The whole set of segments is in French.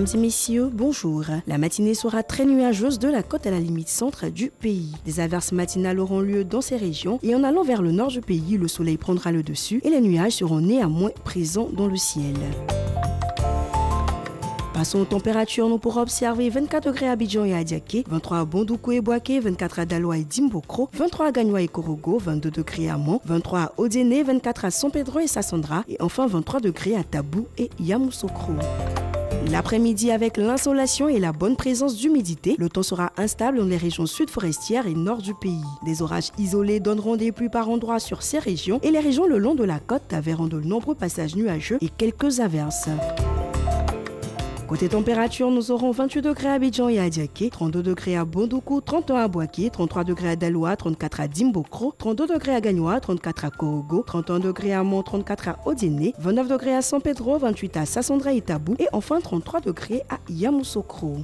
Mesdames et messieurs, bonjour. La matinée sera très nuageuse de la côte à la limite centre du pays. Des averses matinales auront lieu dans ces régions et en allant vers le nord du pays, le soleil prendra le dessus et les nuages seront néanmoins présents dans le ciel. Passons aux températures, nous pourrons observer 24 degrés à Abidjan et à Diaké, 23 à Bondoukou et Boaké, 24 à Daloa et Dimbokro, 23 à Gagnoa et Korogo, 22 degrés à Mont, 23 à Odéné, 24 à San Pedro et Sassandra et enfin 23 degrés à Tabou et Yamoussoukro. L'après-midi, avec l'insolation et la bonne présence d'humidité, le temps sera instable dans les régions sud forestières et nord du pays. Des orages isolés donneront des pluies par endroits sur ces régions et les régions le long de la côte verront de nombreux passages nuageux et quelques averses. Côté température, nous aurons 28 degrés à Abidjan et à Diaké, 32 degrés à Bondoukou, 31 à Boaké, 33 degrés à Daloa, 34 à Dimbokro, 32 degrés à Gagnoa, 34 à Korogo, 31 degrés à Mont, 34 à Odéné, 29 degrés à San Pedro, 28 à Sassandra et Tabou et enfin 33 degrés à Yamoussoukro.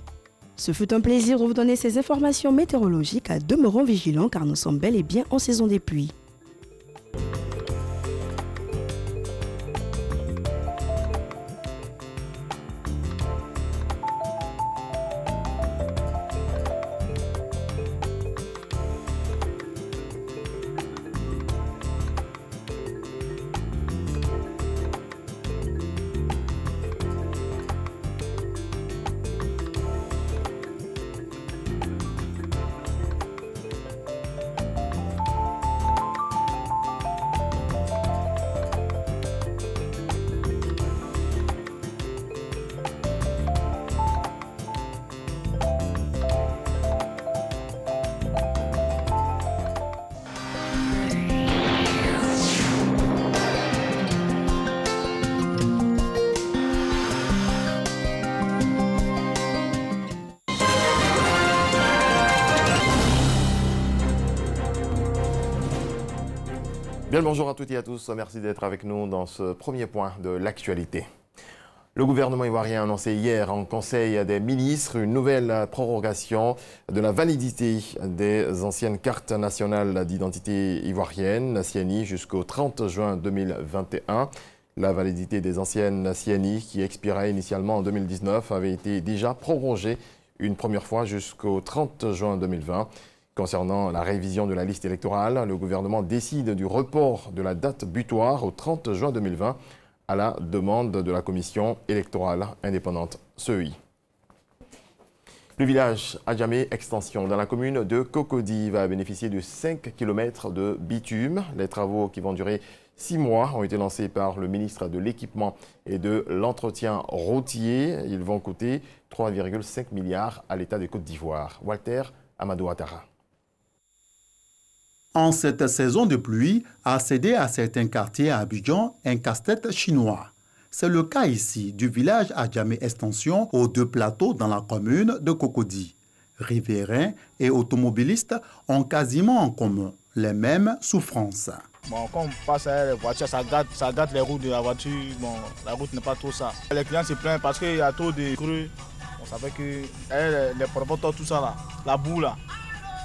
Ce fut un plaisir de vous donner ces informations météorologiques. Demeurons vigilants car nous sommes bel et bien en saison des pluies. Bien le bonjour à toutes et à tous, merci d'être avec nous dans ce premier point de l'actualité. Le gouvernement ivoirien a annoncé hier en Conseil des ministres une nouvelle prorogation de la validité des anciennes cartes nationales d'identité ivoirienne, CNI, jusqu'au 30 juin 2021. La validité des anciennes CNI qui expirait initialement en 2019 avait été déjà prorogée une première fois jusqu'au 30 juin 2020. Concernant la révision de la liste électorale, le gouvernement décide du report de la date butoir au 30 juin 2020 à la demande de la Commission électorale indépendante, CEI. Le village Adjamé Extension dans la commune de Cocody va bénéficier de 5 km de bitume. Les travaux qui vont durer 6 mois ont été lancés par le ministre de l'Équipement et de l'Entretien routier. Ils vont coûter 3,5 milliards à l'État de Côte d'Ivoire. Walter Amadou Ouattara. En cette saison de pluie, accéder à certains quartiers à Abidjan, un casse-tête chinois. C'est le cas ici du village Adjamé Extension aux 2 plateaux dans la commune de Cocody. Riverains et automobilistes ont quasiment en commun les mêmes souffrances. Bon, quand on passe avec les voitures, ça gâte les routes de la voiture. Bon, la route n'est pas trop ça. Les clients se plaignent parce qu'il y a trop de creux. On savait que les promoteurs, tout ça là, la boue là.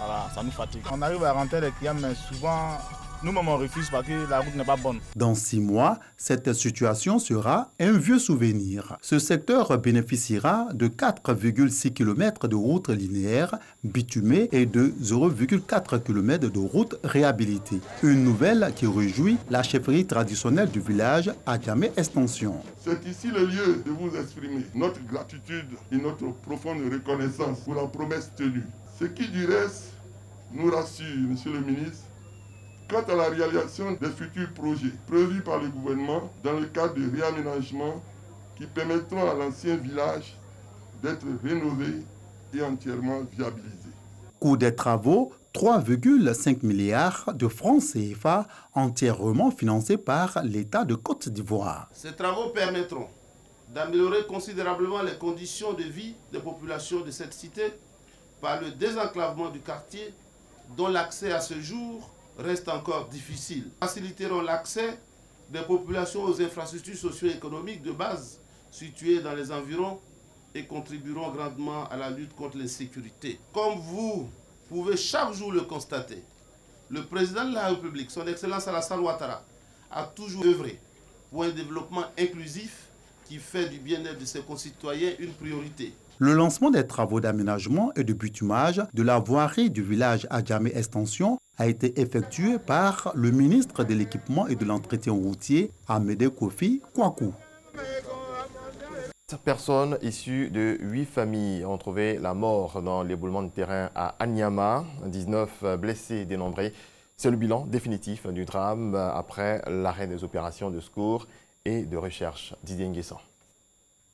Voilà, ça nous fatigue. On arrive à rentrer les clients, mais souvent, nous-mêmes on refuse parce que la route n'est pas bonne. Dans 6 mois, cette situation sera un vieux souvenir. Ce secteur bénéficiera de 4,6 km de route linéaire bitumée et de 0,4 km de route réhabilitée. Une nouvelle qui réjouit la chefferie traditionnelle du village Adjamé Extension. C'est ici le lieu de vous exprimer notre gratitude et notre profonde reconnaissance pour la promesse tenue. Ce qui du reste nous rassure, Monsieur le ministre, quant à la réalisation des futurs projets prévus par le gouvernement dans le cadre de réaménagement qui permettront à l'ancien village d'être rénové et entièrement viabilisé. Coût des travaux, 3,5 milliards de francs CFA entièrement financés par l'État de Côte d'Ivoire. Ces travaux permettront d'améliorer considérablement les conditions de vie des populations de cette cité par le désenclavement du quartier dont l'accès à ce jour reste encore difficile. Faciliteront l'accès des populations aux infrastructures socio-économiques de base situées dans les environs et contribueront grandement à la lutte contre l'insécurité. Comme vous pouvez chaque jour le constater, le président de la République, son Excellence Alassane Ouattara, a toujours œuvré pour un développement inclusif qui qui fait du bien-être de ses concitoyens une priorité. Le lancement des travaux d'aménagement et de bitumage de la voirie du village Adjamé Extension a été effectué par le ministre de l'Équipement et de l'Entretien routier, Amédée Kofi Kwaku. Personnes issues de 8 familles ont trouvé la mort dans l'éboulement de terrain à Anyama. 19 blessés dénombrés. C'est le bilan définitif du drame après l'arrêt des opérations de secours et de recherche. Didier Nguessan.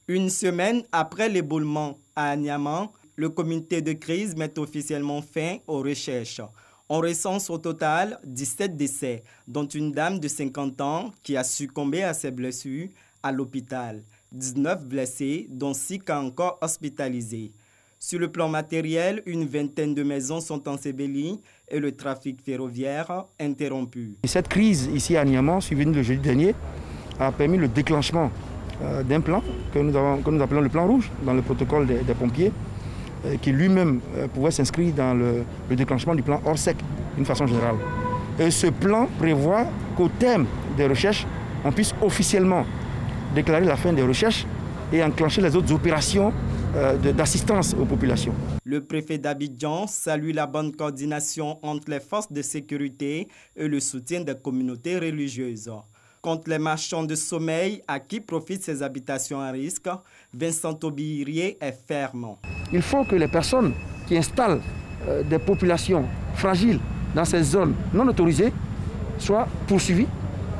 Une semaine après l'éboulement à Anyama, le comité de crise met officiellement fin aux recherches. On recense au total 17 décès, dont une dame de 50 ans qui a succombé à ses blessures à l'hôpital. 19 blessés, dont 6 cas encore hospitalisés. Sur le plan matériel, une vingtaine de maisons sont ensevelies et le trafic ferroviaire interrompu. Cette crise ici à Anyama, suivie le jeudi dernier, a permis le déclenchement d'un plan que nous appelons le plan rouge dans le protocole des pompiers, qui lui-même pouvait s'inscrire dans le déclenchement du plan hors sec d'une façon générale. Et ce plan prévoit qu'au terme des recherches, on puisse officiellement déclarer la fin des recherches et enclencher les autres opérations d'assistance aux populations. Le préfet d'Abidjan salue la bonne coordination entre les forces de sécurité et le soutien des communautés religieuses. Contre les marchands de sommeil à qui profitent ces habitations à risque, Vincent Aubirier est ferme. Il faut que les personnes qui installent des populations fragiles dans ces zones non autorisées soient poursuivies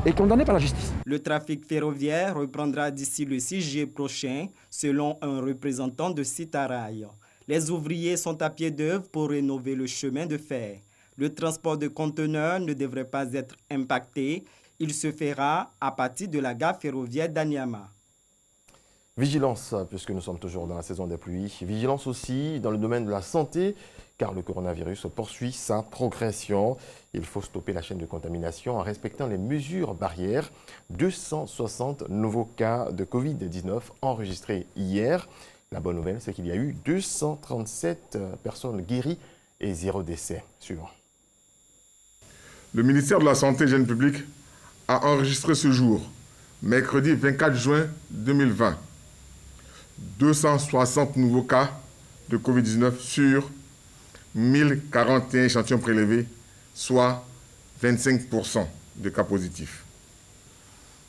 et condamné par la justice. Le trafic ferroviaire reprendra d'ici le 6 juillet prochain, selon un représentant de Citarail. Les ouvriers sont à pied d'œuvre pour rénover le chemin de fer. Le transport de conteneurs ne devrait pas être impacté. Il se fera à partir de la gare ferroviaire d'Anyama. Vigilance, puisque nous sommes toujours dans la saison des pluies. Vigilance aussi dans le domaine de la santé, car le coronavirus poursuit sa progression. Il faut stopper la chaîne de contamination en respectant les mesures barrières. 260 nouveaux cas de Covid-19 enregistrés hier. La bonne nouvelle, c'est qu'il y a eu 237 personnes guéries et 0 décès. Suivant. Le ministère de la Santé et de l'Hygiène publique a enregistré ce jour, mercredi 24 juin 2020, 260 nouveaux cas de Covid-19 sur 1041 échantillons prélevés, soit 25% de cas positifs.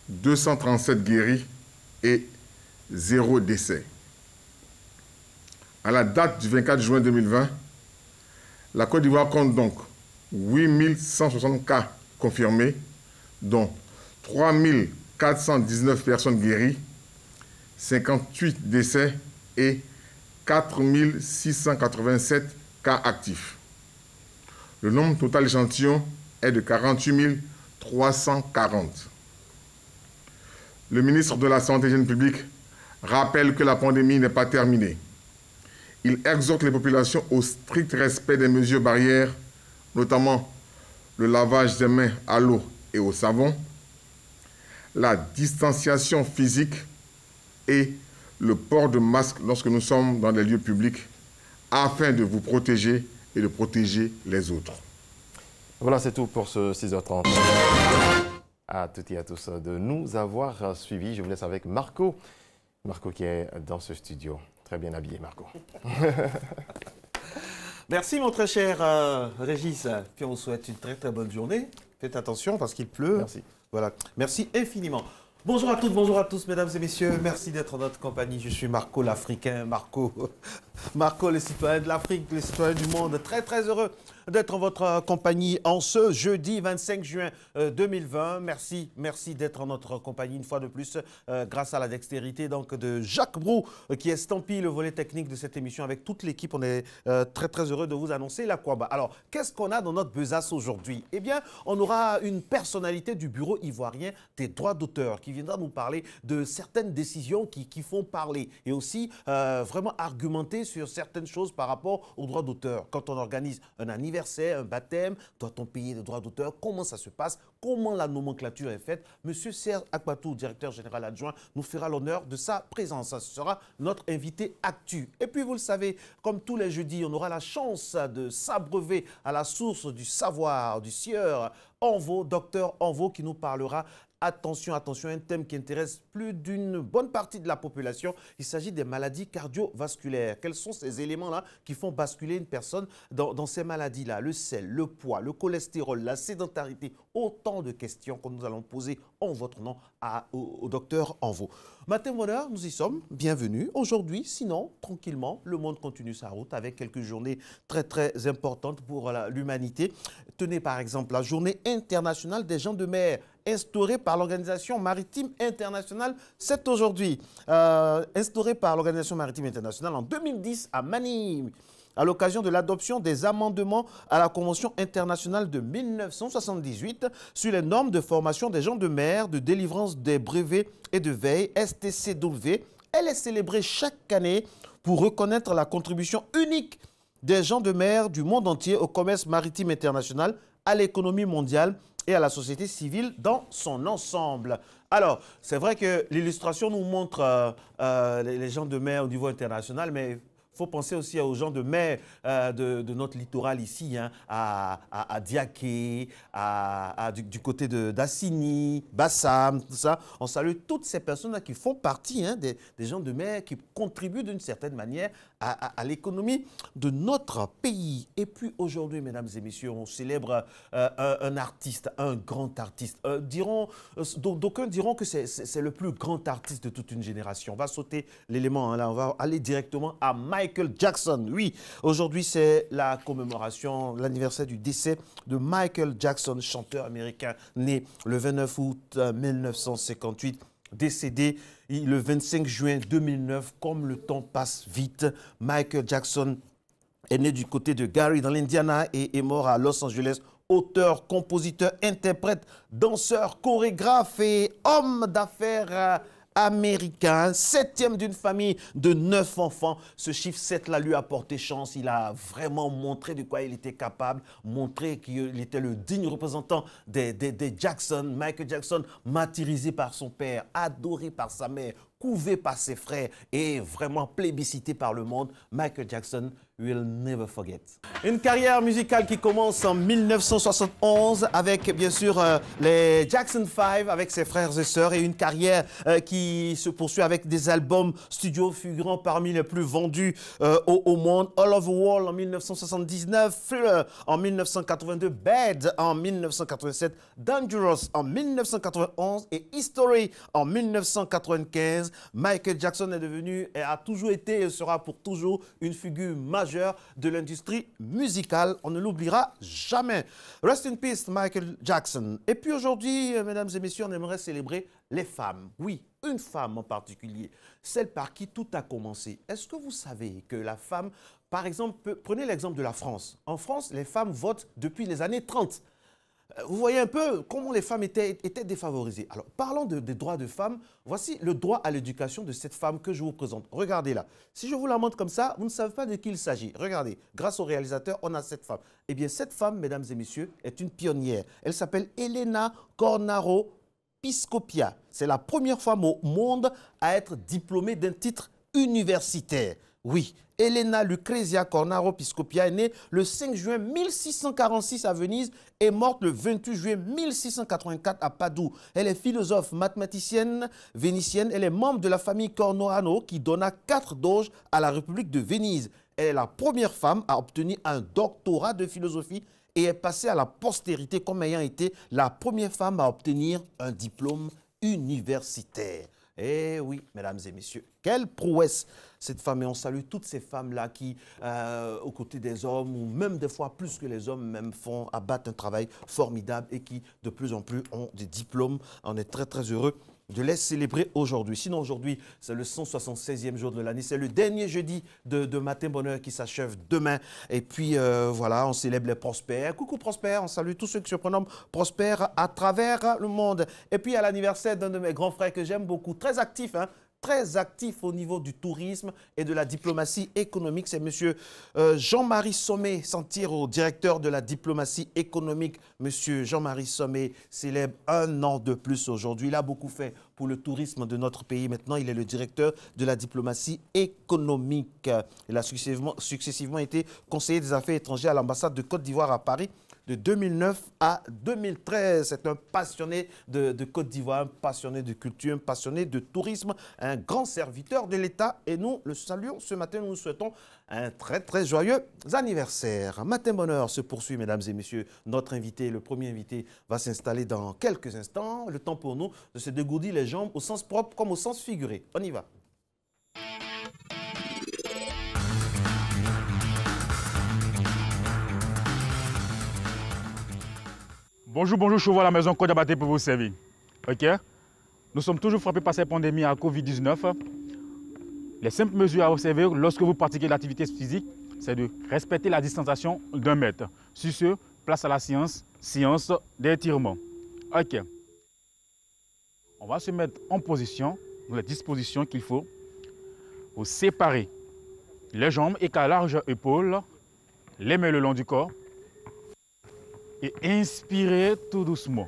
237 guéris et 0 décès. À la date du 24 juin 2020, la Côte d'Ivoire compte donc 8160 cas confirmés, dont 3419 personnes guéries, 58 décès et 4687 cas actifs. Le nombre total d'échantillons est de 48 340. Le ministre de la Santé et de l'Hygiène publique rappelle que la pandémie n'est pas terminée. Il exhorte les populations au strict respect des mesures barrières, notamment le lavage des mains à l'eau et au savon, la distanciation physique et le port de masque lorsque nous sommes dans des lieux publics, afin de vous protéger et de protéger les autres. Voilà, c'est tout pour ce 6h30. À toutes et à tous de nous avoir suivis. Je vous laisse avec Marco. Marco qui est dans ce studio. Très bien habillé, Marco. Merci, mon très cher Régis. Puis on vous souhaite une très très bonne journée. Faites attention parce qu'il pleut. Merci. Voilà. Merci infiniment. Bonjour à toutes, bonjour à tous, mesdames et messieurs. Merci d'être en notre compagnie. Je suis Marco l'Africain. Marco, le citoyen de l'Afrique, le citoyen du monde. Très très heureux d'être en votre compagnie en ce jeudi 25 juin 2020. Merci d'être en notre compagnie une fois de plus grâce à la dextérité donc, de Jacques Brou qui estampille le volet technique de cette émission avec toute l'équipe. On est très très heureux de vous annoncer la Kwaba. Alors, qu'est-ce qu'on a dans notre besace aujourd'hui? Eh bien, on aura une personnalité du Bureau ivoirien des droits d'auteur qui viendra nous parler de certaines décisions qui font parler et aussi vraiment argumenter sur certaines choses par rapport aux droits d'auteur. Quand on organise un anniversaire, un baptême, doit-on payer les droits d'auteur? Comment ça se passe? Comment la nomenclature est faite? Monsieur Serge Akbatou, directeur général adjoint, nous fera l'honneur de sa présence. Ce sera notre invité actu. Et puis, vous le savez, comme tous les jeudis, on aura la chance de s'abreuver à la source du savoir, du sieur, Envo, docteur Envo, qui nous parlera. Attention, attention, un thème qui intéresse plus d'une bonne partie de la population. Il s'agit des maladies cardiovasculaires. Quels sont ces éléments-là qui font basculer une personne dans ces maladies-là? Le sel, le poids, le cholestérol, la sédentarité. Autant de questions que nous allons poser en votre nom au docteur Envo. Matin Bonheur, nous y sommes. Bienvenue. Aujourd'hui, sinon, tranquillement, le monde continue sa route avec quelques journées très, très importantes pour l'humanité. Tenez par exemple la journée internationale des gens de mer, instaurée par l'Organisation maritime internationale, c'est aujourd'hui. Instaurée par l'Organisation maritime internationale en 2010 à Manille, à l'occasion de l'adoption des amendements à la Convention internationale de 1978 sur les normes de formation des gens de mer, de délivrance des brevets et de veille, STCW. Elle est célébrée chaque année pour reconnaître la contribution unique des gens de mer du monde entier au commerce maritime international, à l'économie mondiale et à la société civile dans son ensemble. Alors, c'est vrai que l'illustration nous montre les gens de mer au niveau international, mais il faut penser aussi aux gens de mer de notre littoral ici, hein, à Diaké, du côté d'Assini, Bassam, tout ça. On salue toutes ces personnes qui font partie des gens de mer qui contribuent d'une certaine manière à l'économie de notre pays. Et puis aujourd'hui, mesdames et messieurs, on célèbre un artiste, un grand artiste. D'aucuns diront que c'est le plus grand artiste de toute une génération. On va sauter l'élément, hein, là, on va aller directement à Michael Jackson. Oui, aujourd'hui, c'est la commémoration, l'anniversaire du décès de Michael Jackson, chanteur américain, né le 29 août 1958. Décédé le 25 juin 2009, comme le temps passe vite. Michael Jackson est né du côté de Gary dans l'Indiana et est mort à Los Angeles. Auteur, compositeur, interprète, danseur, chorégraphe et homme d'affaires américain, 7e d'une famille de 9 enfants. Ce chiffre 7-là lui a porté chance. Il a vraiment montré de quoi il était capable, montré qu'il était le digne représentant des Jackson. Michael Jackson, martyrisé par son père, adoré par sa mère, couvé par ses frères et vraiment plébiscité par le monde. Michael Jackson will never forget. Une carrière musicale qui commence en 1971 avec bien sûr les Jackson 5 avec ses frères et sœurs et une carrière qui se poursuit avec des albums studio figurant parmi les plus vendus au monde. All Over the World en 1979, Thriller en 1982, Bad en 1987, Dangerous en 1991 et History en 1995. Michael Jackson est devenu et a toujours été et sera pour toujours une figure majeure de l'industrie musicale. On ne l'oubliera jamais. Rest in peace, Michael Jackson. Et puis aujourd'hui, mesdames et messieurs, on aimerait célébrer les femmes. Oui, une femme en particulier, celle par qui tout a commencé. Est-ce que vous savez que la femme, par exemple, prenez l'exemple de la France. En France, les femmes votent depuis les années 30. Vous voyez un peu comment les femmes étaient défavorisées. Alors, parlons des droits de femmes. Voici le droit à l'éducation de cette femme que je vous présente. Regardez là. Si je vous la montre comme ça, vous ne savez pas de qui il s'agit. Regardez, grâce au réalisateur, on a cette femme. Eh bien, cette femme, mesdames et messieurs, est une pionnière. Elle s'appelle Elena Cornaro Piscopia. C'est la première femme au monde à être diplômée d'un titre universitaire. Oui, Elena Lucrezia Cornaro Piscopia est née le 5 juin 1646 à Venise et est morte le 28 juillet 1684 à Padoue. Elle est philosophe, mathématicienne vénitienne. Elle est membre de la famille Cornorano qui donna 4 doges à la République de Venise. Elle est la première femme à obtenir un doctorat de philosophie et est passée à la postérité comme ayant été la première femme à obtenir un diplôme universitaire. Eh oui, mesdames et messieurs, quelle prouesse cette femme. Et on salue toutes ces femmes-là qui, aux côtés des hommes, ou même des fois plus que les hommes, même abattent un travail formidable et qui, de plus en plus, ont des diplômes. On est très, très heureux de les célébrer aujourd'hui. Sinon, aujourd'hui, c'est le 176e jour de l'année. C'est le dernier jeudi de Matin Bonheur qui s'achève demain. Et puis, voilà, on célèbre les prospères. Coucou prospères, on salue tous ceux qui se prénomment prospères à travers le monde. Et puis, à l'anniversaire d'un de mes grands frères que j'aime beaucoup, très actif, hein, très actif au niveau du tourisme et de la diplomatie économique. C'est M. Jean-Marie Sommet, Santiro, directeur de la diplomatie économique. M. Jean-Marie Sommet célèbre 1 an de plus aujourd'hui. Il a beaucoup fait pour le tourisme de notre pays. Maintenant, il est le directeur de la diplomatie économique. Il a successivement été conseiller des affaires étrangères à l'ambassade de Côte d'Ivoire à Paris de 2009 à 2013. C'est un passionné de Côte d'Ivoire, un passionné de culture, un passionné de tourisme, un grand serviteur de l'État. Et nous le saluons ce matin, nous souhaitons un très très joyeux anniversaire. Matin Bonheur se poursuit, mesdames et messieurs. Notre invité, le premier invité, va s'installer dans quelques instants. Le temps pour nous de se dégourdir les jambes au sens propre comme au sens figuré. On y va. Bonjour, bonjour, je vois à la maison Kodabaté pour vous servir. Ok? Nous sommes toujours frappés par cette pandémie à Covid-19. Les simples mesures à observer lorsque vous pratiquez l'activité physique, c'est de respecter la distanciation d'1 mètre. Sur ce, place à la séance d'étirement. Ok. On va se mettre en position, dans les dispositions qu'il faut, pour séparer les jambes et qu'à large épaule, les mains le long du corps, et inspirez tout doucement.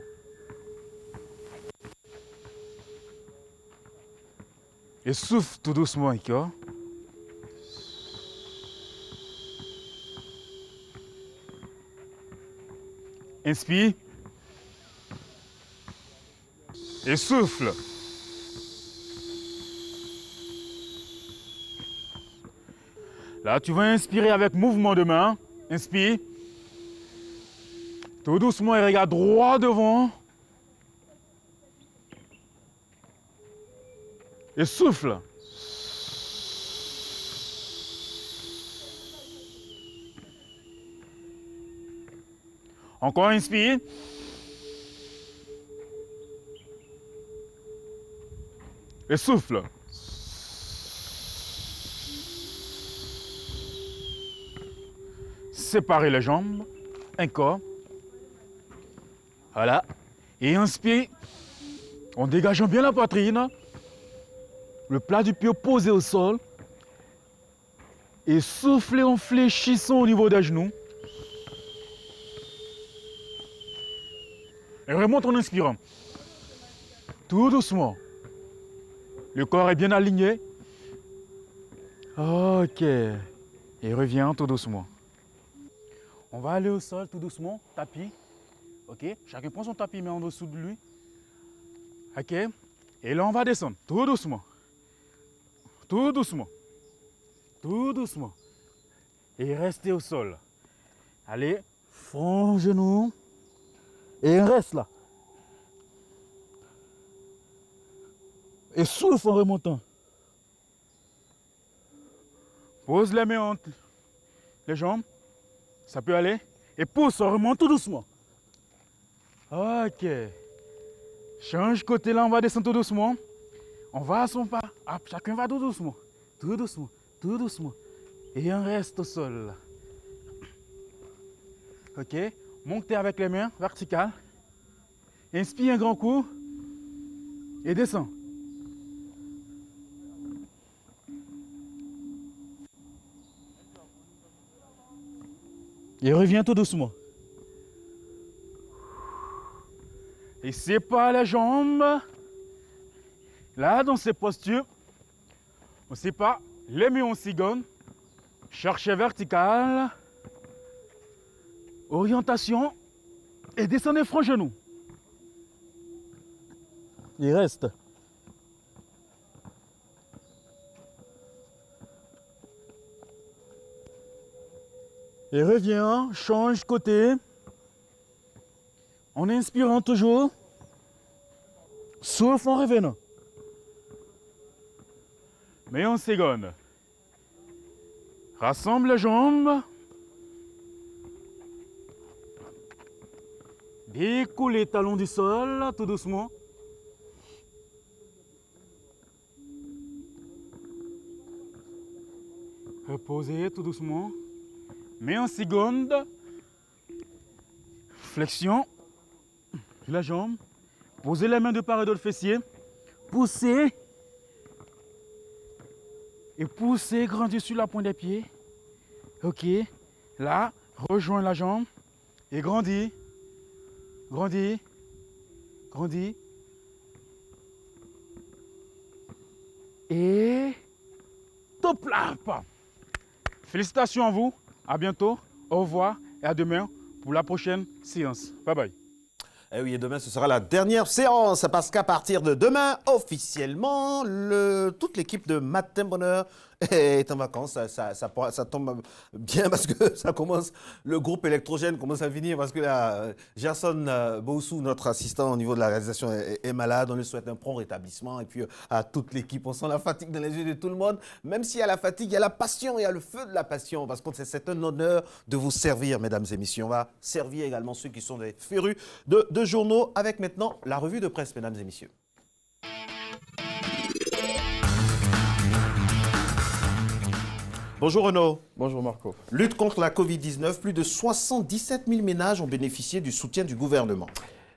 Et souffle tout doucement encore. Inspire. Et souffle. Là, tu vas inspirer avec mouvement de main. Inspire. Tout doucement et regarde droit devant. Et souffle. Encore inspire. Et souffle. Séparez les jambes. Encore. Voilà. Et inspire en dégageant bien la poitrine. Le plat du pied posé au sol. Et soufflez en fléchissant au niveau des genoux. Et remonte en inspirant. Tout doucement. Le corps est bien aligné. Ok. Et reviens tout doucement. On va aller au sol tout doucement, tapis. Ok, chacun prend son tapis, met en dessous de lui. Ok, et là on va descendre, tout doucement. Tout doucement. Tout doucement. Et restez au sol. Allez, front, genou. Et reste là. Et souffle en remontant. Pose les mains entre les jambes. Ça peut aller. Et pousse, on remonte tout doucement. Ok. Change côté là, on va descendre tout doucement. On va à son pas. Hop, chacun va tout doucement. Tout doucement. Tout doucement. Et on reste au sol. Ok. Montez avec les mains verticales. Inspire un grand coup. Et descends. Et reviens tout doucement. Et sépare les jambes. Là, dans ces postures, on sépare les mains en cigogne. Cherchez vertical. Orientation. Et descendez front genou. Il reste. Et reviens, change côté. En inspirant toujours. Souffle en revenant. Mais en seconde. Rassemble les jambes. Découle les talons du sol, tout doucement. Reposez tout doucement. Mais en seconde. Flexion. La jambe. Posez les mains de part et d'autre fessier. Poussez. Et poussez, grandissez sur la pointe des pieds. Ok. Là, rejoins la jambe. Et grandis. Grandis. Grandis. Et top là. Félicitations à vous. À bientôt. Au revoir et à demain pour la prochaine séance. Bye bye. Et oui, et demain, ce sera la dernière séance, parce qu'à partir de demain, officiellement, toute l'équipe de Matin Bonheur est en vacances. Ça tombe bien parce que ça commence, le groupe électrogène commence à venir parce que là, Gerson Boussou, notre assistant au niveau de la réalisation, est malade. On lui souhaite un prompt rétablissement. Et puis à toute l'équipe, on sent la fatigue dans les yeux de tout le monde. Même s'il y a la fatigue, il y a la passion, il y a le feu de la passion. Parce que c'est un honneur de vous servir, mesdames et messieurs. On va servir également ceux qui sont des férus de journaux avec maintenant la revue de presse, mesdames et messieurs. Bonjour Renaud. Bonjour Marco. Lutte contre la Covid-19, plus de 77 000 ménages ont bénéficié du soutien du gouvernement.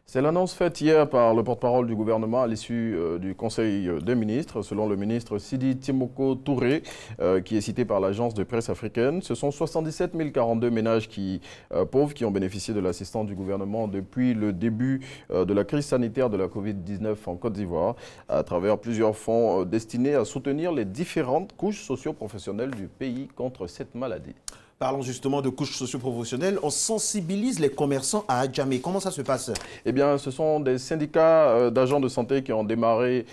C'est l'annonce faite hier par le porte-parole du gouvernement à l'issue du Conseil des ministres. Selon le ministre Sidi Timoko Touré, qui est cité par l'agence de presse africaine, ce sont 77 042 ménages pauvres qui ont bénéficié de l'assistance du gouvernement depuis le début de la crise sanitaire de la Covid-19 en Côte d'Ivoire, à travers plusieurs fonds destinés à soutenir les différentes couches socio-professionnelles du pays contre cette maladie. Parlons justement de couches socio-professionnelles. On sensibilise les commerçants à Adjamé. Comment ça se passe? Eh bien, ce sont des syndicats d'agents de santé qui ont démarré,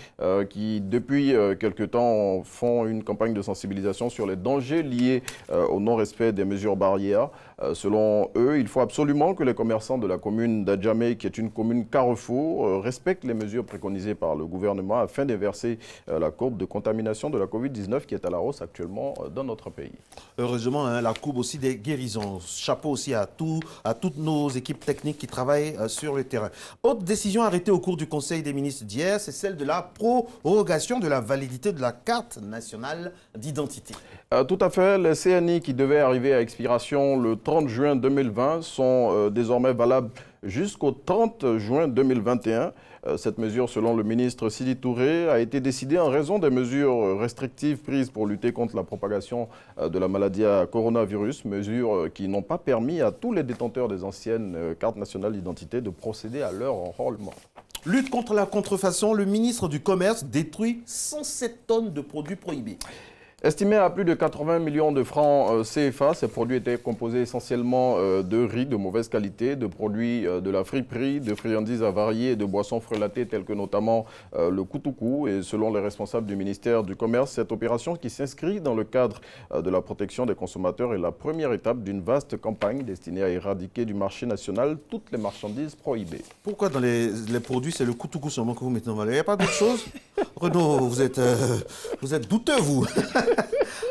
qui depuis quelque temps font une campagne de sensibilisation sur les dangers liés au non-respect des mesures barrières. Selon eux, il faut absolument que les commerçants de la commune d'Adjamé, qui est une commune carrefour, respectent les mesures préconisées par le gouvernement afin d'inverser la courbe de contamination de la Covid-19 qui est à la hausse actuellement dans notre pays. Heureusement, hein, la courbe aussi des guérisons. Chapeau aussi à toutes nos équipes techniques qui travaillent sur le terrain. Autre décision arrêtée au cours du Conseil des ministres d'hier, c'est celle de la prorogation de la validité de la carte nationale d'identité. Tout à fait. Les CNI qui devaient arriver à expiration le 30 juin 2020 sont désormais valables jusqu'au 30 juin 2021. Cette mesure, selon le ministre Sidi Touré, a été décidée en raison des mesures restrictives prises pour lutter contre la propagation de la maladie à coronavirus, mesures qui n'ont pas permis à tous les détenteurs des anciennes cartes nationales d'identité de procéder à leur enrôlement. Lutte contre la contrefaçon, le ministre du Commerce détruit 107 tonnes de produits prohibés. Estimé à plus de 80 millions de francs CFA, ces produits étaient composés essentiellement de riz de mauvaise qualité, de produits de la friperie, de friandises avariées et de boissons frelatées telles que notamment le koutoukou. Et selon les responsables du ministère du Commerce, cette opération qui s'inscrit dans le cadre de la protection des consommateurs est la première étape d'une vaste campagne destinée à éradiquer du marché national toutes les marchandises prohibées. Pourquoi dans les produits, c'est le koutoukou seulement que vous mettez en valeur? Il n'y a pas d'autre chose? Renaud, vous êtes douteux, vous.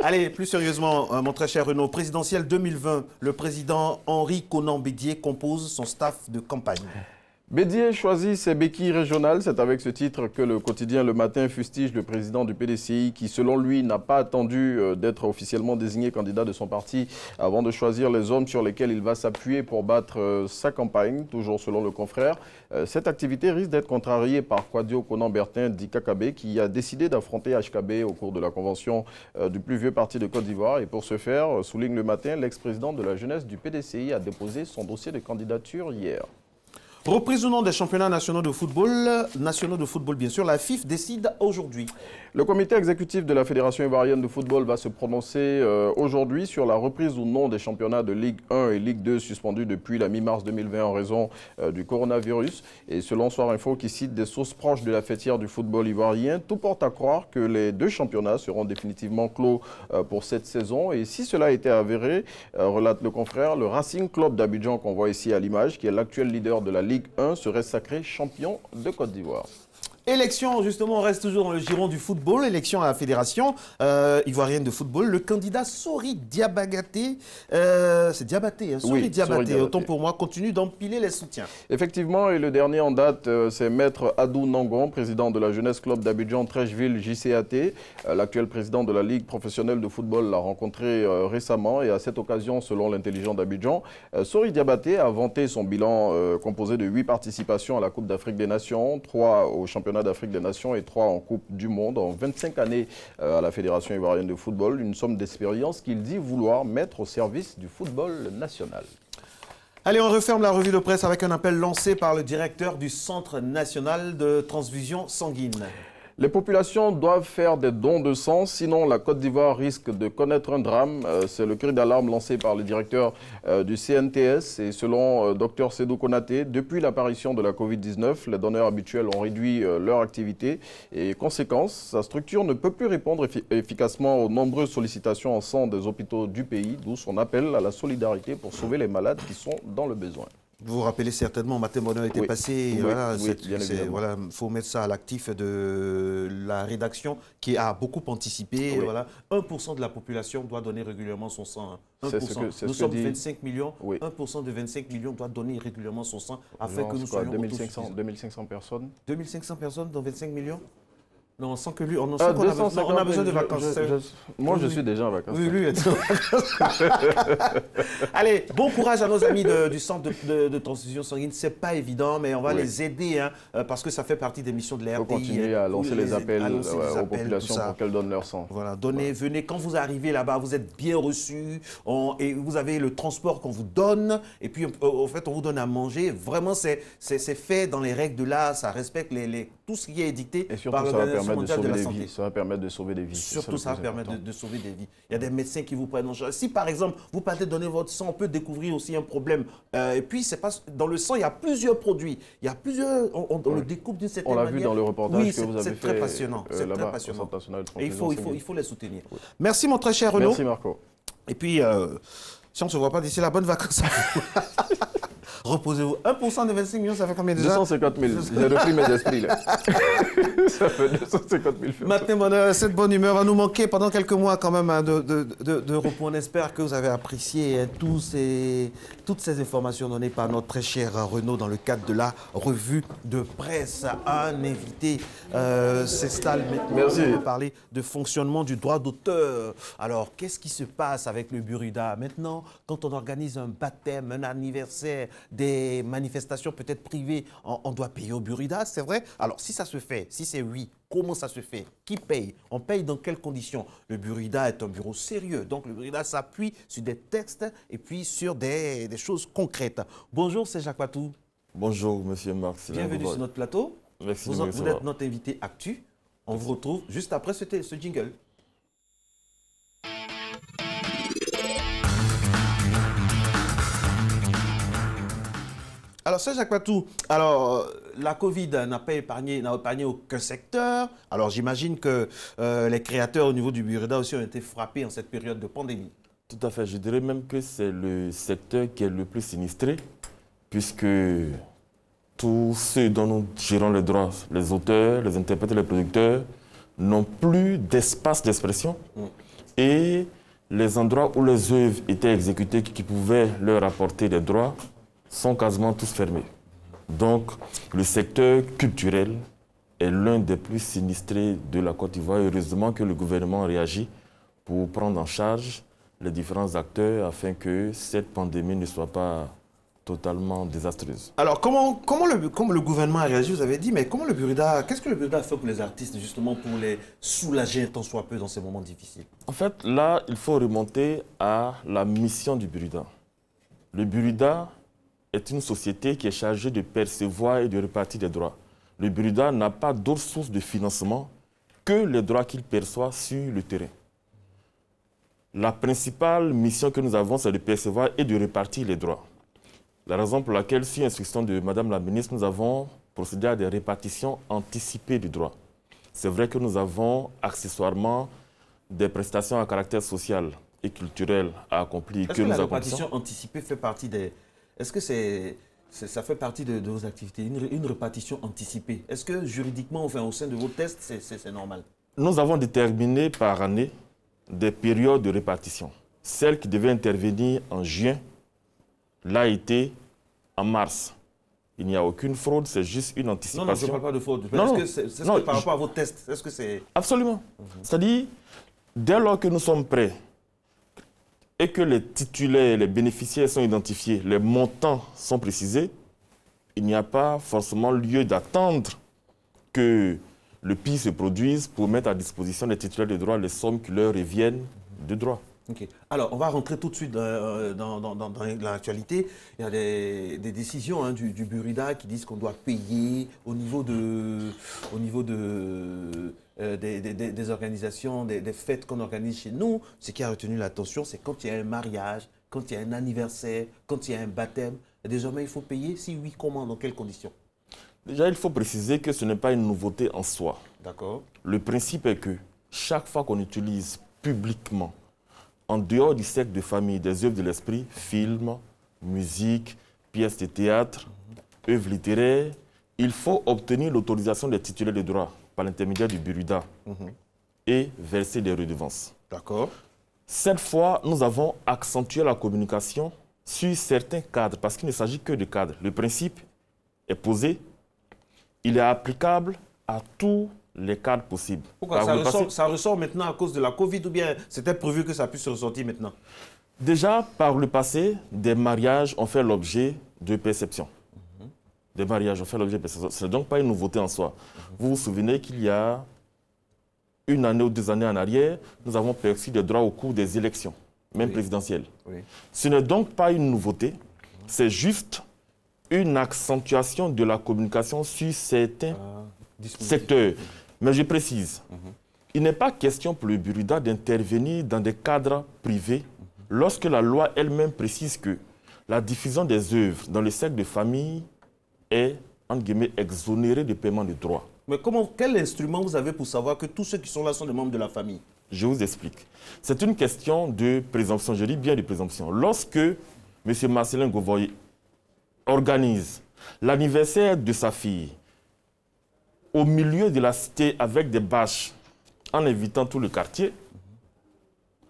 Allez, plus sérieusement, mon très cher Renaud, présidentielle 2020, le président Henri Konan Bédié compose son staff de campagne. Bédié choisit ses béquilles régionales. C'est avec ce titre que le quotidien Le Matin fustige le président du PDCI qui, selon lui, n'a pas attendu d'être officiellement désigné candidat de son parti avant de choisir les hommes sur lesquels il va s'appuyer pour battre sa campagne. Toujours selon le confrère, cette activité risque d'être contrariée par Kwadio Konan-Bertin dit Kakabe qui a décidé d'affronter HKB au cours de la convention du plus vieux parti de Côte d'Ivoire. Et pour ce faire, souligne Le Matin, l'ex-président de la jeunesse du PDCI a déposé son dossier de candidature hier. Reprise ou non des championnats nationaux de football bien sûr, la FIF décide aujourd'hui. Le comité exécutif de la Fédération ivoirienne de football va se prononcer aujourd'hui sur la reprise ou non des championnats de Ligue 1 et Ligue 2 suspendus depuis la mi-mars 2020 en raison du coronavirus. Et selon Soir Info qui cite des sources proches de la fêtière du football ivoirien, tout porte à croire que les deux championnats seront définitivement clos pour cette saison. Et si cela était avéré, relate le confrère, le Racing Club d'Abidjan qu'on voit ici à l'image, qui est l'actuel leader de la Ligue 1, serait sacré champion de Côte d'Ivoire. Élection, justement, on reste toujours dans le giron du football. Élection à la Fédération ivoirienne de football. Le candidat Sori Diabaté, c'est Diabaté, hein, Sori Diabaté, autant pour moi, continue d'empiler les soutiens. Effectivement, et le dernier en date, c'est Maître Adou Nangon, président de la Jeunesse Club d'Abidjan, Trècheville, JCAT. L'actuel président de la Ligue professionnelle de football l'a rencontré récemment et à cette occasion, selon l'intelligent d'Abidjan, Sori Diabaté a vanté son bilan composé de 8 participations à la Coupe d'Afrique des Nations, 3 au championnat d'Afrique des Nations et 3 en Coupe du Monde en 25 années à la Fédération ivoirienne de football. Une somme d'expérience qu'il dit vouloir mettre au service du football national. Allez, on referme la revue de presse avec un appel lancé par le directeur du Centre national de transfusion sanguine. Les populations doivent faire des dons de sang, sinon la Côte d'Ivoire risque de connaître un drame. C'est le cri d'alarme lancé par le directeur du CNTS. Et selon Dr Sédou Konaté, depuis l'apparition de la Covid-19, les donneurs habituels ont réduit leur activité. Et conséquence, sa structure ne peut plus répondre efficacement aux nombreuses sollicitations en sang des hôpitaux du pays, d'où son appel à la solidarité pour sauver les malades qui sont dans le besoin. Vous vous rappelez certainement, Matin Bonheur était passé. Oui, voilà, oui, bien évidemment. Voilà, faut mettre ça à l'actif de la rédaction qui a beaucoup anticipé. Oui. Voilà, 1% de la population doit donner régulièrement son sang. 1%. Nous sommes 25 millions. Oui. 1% de 25 millions doit donner régulièrement son sang afin que nous quoi, soyons 2500 personnes. 2500 personnes dans 25 millions. Non, sans que lui, on, on a besoin de vacances. Moi, je suis déjà en vacances. Oui, lui est en vacances. Allez, bon courage à nos amis du centre de transfusion sanguine. C'est pas évident, mais on va les aider hein, parce que ça fait partie des missions de l'RTI. Il faut continuer à lancer les appels aux populations pour qu'elles donnent leur sang. Voilà, venez. Quand vous arrivez là-bas, vous êtes bien reçus et vous avez le transport qu'on vous donne. Et puis, en fait, on vous donne à manger. Vraiment, c'est fait dans les règles de l'art. Ça respecte tout ce qui est édicté par l'Organisation mondiale de la santé. Ça va permettre de sauver des vies. Surtout, ça va permettre de sauver des vies. Il y a des médecins qui vous prennent en charge. Si, par exemple, vous partez donner votre sang, on peut découvrir aussi un problème. Et puis, c'est pas dans le sang, il y a plusieurs produits. Il y a plusieurs... On le découpe d'une certaine manière. On l'a vu dans le reportage que vous avez fait. C'est très passionnant. C'est très passionnant. Et il faut les soutenir. Oui. Merci, mon très cher Renaud. Merci, Marco. Et puis, si on ne se voit pas d'ici là, bonne vacances à vous. Reposez-vous. 1% de 25 millions, ça fait combien déjà? 250 000. J'ai repris mes esprits là. Ça fait 250 000. Matin Bonheur, cette bonne humeur va nous manquer pendant quelques mois quand même hein, de repos. On espère que vous avez apprécié hein, toutes ces informations données par notre très cher Renaud dans le cadre de la revue de presse. Un invité s'installe maintenant. Merci. On va parler de fonctionnement du droit d'auteur. Alors, qu'est-ce qui se passe avec le Burida maintenant quand on organise un baptême, un anniversaire, des manifestations peut-être privées, on doit payer au Burida, c'est vrai? Alors, si ça se fait, si c'est oui, comment ça se fait? Qui paye? On paye dans quelles conditions? Le Burida est un bureau sérieux, donc le Burida s'appuie sur des textes et puis sur des choses concrètes. Bonjour, c'est Jacques Patou. Bonjour, monsieur Marc. Bienvenue sur notre plateau. Merci. Vous êtes notre invité actu. On vous retrouve juste après ce jingle. Alors, c'est Jacques Patou. Alors, la Covid n'a pas épargné aucun secteur. Alors, j'imagine que les créateurs au niveau du Burida aussi ont été frappés en cette période de pandémie. Tout à fait. Je dirais même que c'est le secteur qui est le plus sinistré, puisque tous ceux dont nous gérons les droits, les auteurs, les interprètes, les producteurs, n'ont plus d'espace d'expression. Et les endroits où les œuvres étaient exécutées qui pouvaient leur apporter des droits sont quasiment tous fermés. Donc, le secteur culturel est l'un des plus sinistrés de la Côte d'Ivoire. Heureusement que le gouvernement réagit pour prendre en charge les différents acteurs afin que cette pandémie ne soit pas totalement désastreuse. Alors, comment le gouvernement a réagi? Vous avez dit, mais comment le Burida, qu'est-ce que le Burida fait pour les artistes, justement, pour les soulager tant soit peu dans ces moments difficiles? En fait, là, il faut remonter à la mission du Burida. Le Burida est une société qui est chargée de percevoir et de répartir des droits. Le Burida n'a pas d'autre source de financement que les droits qu'il perçoit sur le terrain. La principale mission que nous avons, c'est de percevoir et de répartir les droits. La raison pour laquelle, sur instruction de Madame la ministre, nous avons procédé à des répartitions anticipées du droit. C'est vrai que nous avons accessoirement des prestations à caractère social et culturel à accomplir. Est-ce que la répartition anticipée fait partie des... Est-ce que ça fait partie de vos activités, une répartition anticipée? Est-ce que juridiquement, enfin, au sein de vos tests, c'est normal? Nous avons déterminé par année des périodes de répartition. Celle qui devait intervenir en juin l'a été en mars. Il n'y a aucune fraude, c'est juste une anticipation. Non, je ne parle pas de fraude. Est-ce que par rapport à vos tests, est-ce que c'est... Absolument. C'est-à-dire, dès lors que nous sommes prêts et que les titulaires, les bénéficiaires sont identifiés, les montants sont précisés, il n'y a pas forcément lieu d'attendre que le pire se produise pour mettre à disposition des titulaires de droit les sommes qui leur reviennent de droit. Ok. Alors, on va rentrer tout de suite dans l'actualité. Il y a des décisions hein, du Burida qui disent qu'on doit payer au niveau des organisations, des fêtes qu'on organise chez nous. Ce qui a retenu l'attention, c'est quand il y a un mariage, quand il y a un anniversaire, quand il y a un baptême. Et désormais, il faut payer. Si oui, comment, dans quelles conditions? Déjà, il faut préciser que ce n'est pas une nouveauté en soi. D'accord. Le principe est que chaque fois qu'on utilise publiquement, en dehors du cercle de famille, des œuvres de l'esprit, films, musique, pièces de théâtre, œuvres littéraires, il faut obtenir l'autorisation des titulaires de droit par l'intermédiaire du Burida et verser des redevances. D'accord. Cette fois, nous avons accentué la communication sur certains cadres, parce qu'il ne s'agit que de cadres. Le principe est posé, il est applicable à tous les cadres possibles. Pourquoi ça ressort maintenant à cause de la Covid ou bien c'était prévu que ça puisse ressortir maintenant? Déjà, par le passé, des mariages ont fait l'objet de perception. Des mariages ont fait l'objet de perception. Ce n'est donc pas une nouveauté en soi. Vous vous souvenez qu'il y a une année ou 2 années en arrière, nous avons perçu des droits au cours des élections, même présidentielles. Oui. Ce n'est donc pas une nouveauté, c'est juste une accentuation de la communication sur certains secteurs. Mais je précise, il n'est pas question pour le Burida d'intervenir dans des cadres privés lorsque la loi elle-même précise que la diffusion des œuvres dans le cercle de famille est, entre guillemets, exonérée de paiement de droits. Mais quel instrument vous avez pour savoir que tous ceux qui sont là sont des membres de la famille? Je vous explique. C'est une question de présomption, je dis bien de présomption. Lorsque M. Marcelin Govoy organise l'anniversaire de sa fille au milieu de la cité avec des bâches en invitant tout le quartier,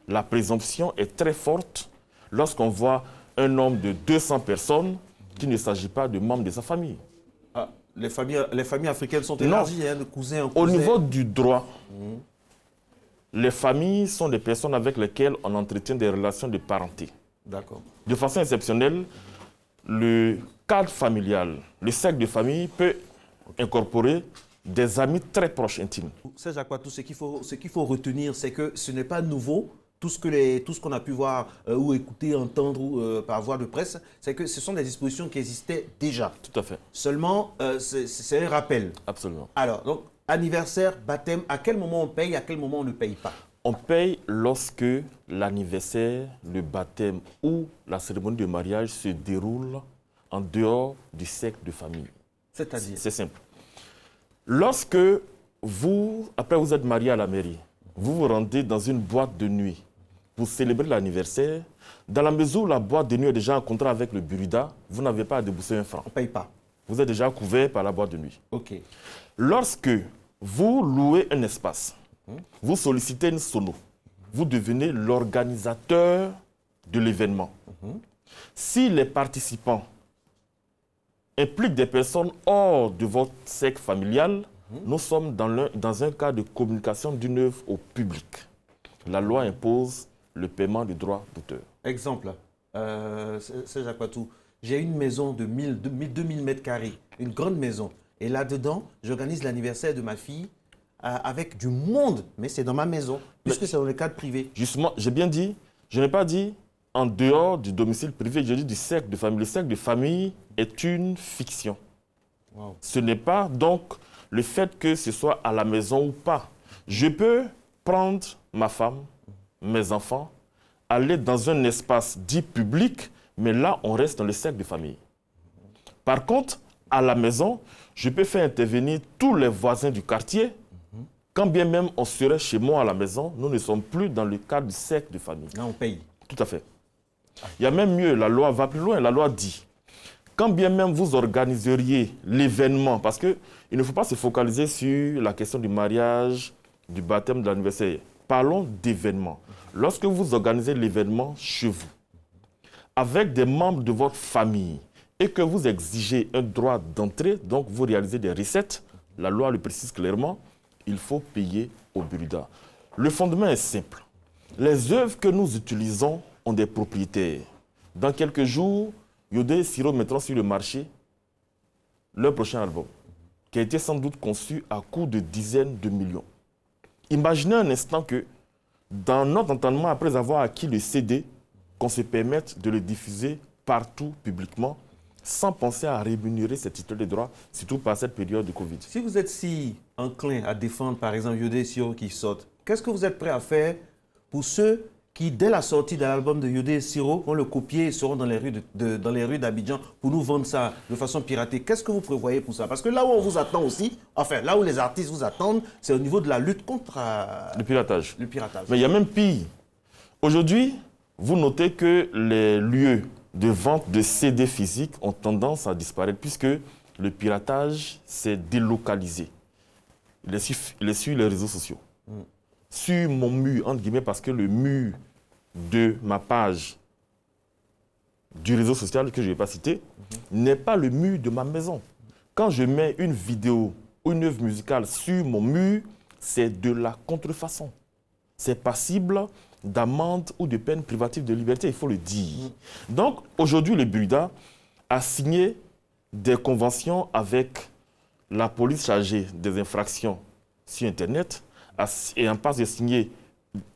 la présomption est très forte lorsqu'on voit un nombre de 200 personnes qu'il ne s'agit pas de membres de sa famille. Ah, les familles africaines sont élargies, hein, de cousin en cousin. Au niveau du droit, les familles sont des personnes avec lesquelles on entretient des relations de parenté. D'accord. De façon exceptionnelle, le cadre familial, le cercle de famille peut incorporer des amis très proches, intimes. C'est Jacques Patou, ce qu'il faut retenir, c'est que ce n'est pas nouveau. Tout ce qu'on a pu voir ou écouter, entendre par voie de presse, c'est que ce sont des dispositions qui existaient déjà. Tout à fait. Seulement, c'est un rappel. Absolument. Alors, donc, anniversaire, baptême, à quel moment on paye, à quel moment on ne paye pas? On paye lorsque l'anniversaire, le baptême ou la cérémonie de mariage se déroule en dehors du cercle de famille. C'est-à-dire? C'est simple. Lorsque après vous êtes marié à la mairie, vous vous rendez dans une boîte de nuit pour célébrer l'anniversaire, dans la mesure où la boîte de nuit est déjà en contrat avec le Burida, vous n'avez pas à débourser un franc. On ne paye pas. Vous êtes déjà couvert par la boîte de nuit. OK. Lorsque vous louez un espace, vous sollicitez une sono, vous devenez l'organisateur de l'événement. Si les participants impliquent des personnes hors de votre cercle familial, nous sommes dans un cas de communication d'une œuvre au public. La loi impose le paiement du droit d'auteur. Exemple, c'est Jacques Patou. J'ai une maison de 2000 mètres carrés, une grande maison. Et là-dedans, j'organise l'anniversaire de ma fille avec du monde. Mais c'est dans ma maison, puisque c'est dans le cadre privé. Justement, j'ai bien dit, je n'ai pas dit en dehors du domicile privé, j'ai dit du cercle de famille. Le cercle de famille est une fiction. Wow. Ce n'est pas donc le fait que ce soit à la maison ou pas. Je peux prendre ma femme, mes enfants, aller dans un espace dit public, mais là, on reste dans le cercle de famille. Par contre, à la maison, je peux faire intervenir tous les voisins du quartier. Quand bien même on serait chez moi à la maison, nous ne sommes plus dans le cadre du cercle de famille. Là, on paye. Tout à fait. Il y a même mieux, la loi va plus loin. La loi dit, quand bien même vous organiseriez l'événement, parce qu'il ne faut pas se focaliser sur la question du mariage, du baptême, de l'anniversaire. Parlons d'événement. Lorsque vous organisez l'événement chez vous, avec des membres de votre famille, et que vous exigez un droit d'entrée, donc vous réalisez des recettes, la loi le précise clairement, il faut payer au Burida. Le fondement est simple. Les œuvres que nous utilisons ont des propriétaires. Dans quelques jours, Yodé et Siro mettront sur le marché leur prochain album, qui a été sans doute conçu à coût de dizaines de millions. Imaginez un instant que dans notre entendement, après avoir acquis le CD, qu'on se permette de le diffuser partout publiquement, sans penser à rémunérer ces titulaires de droits, surtout par cette période de Covid. Si vous êtes si enclin à défendre, par exemple, Yodé Siro qui saute, qu'est-ce que vous êtes prêt à faire pour ceux qui, dès la sortie de l'album de Yodé Siro, vont le copier et seront dans les rues d'Abidjan pour nous vendre ça de façon piratée? Qu'est-ce que vous prévoyez pour ça? Parce que là où on vous attend aussi, enfin, là où les artistes vous attendent, c'est au niveau de la lutte contre le piratage. Le piratage. Mais il y a même pire. Aujourd'hui, vous notez que les lieux de vente de CD physiques ont tendance à disparaître puisque le piratage s'est délocalisé. Il est sur les réseaux sociaux. Sur mon mur, entre guillemets, parce que le mur de ma page du réseau social que je ne vais pas citer n'est pas le mur de ma maison. Quand je mets une vidéo ou une œuvre musicale sur mon mur, c'est de la contrefaçon. C'est passible d'amende ou de peine privative de liberté, il faut le dire. Donc, aujourd'hui, le Burida a signé des conventions avec la police chargée des infractions sur Internet et en passe de signer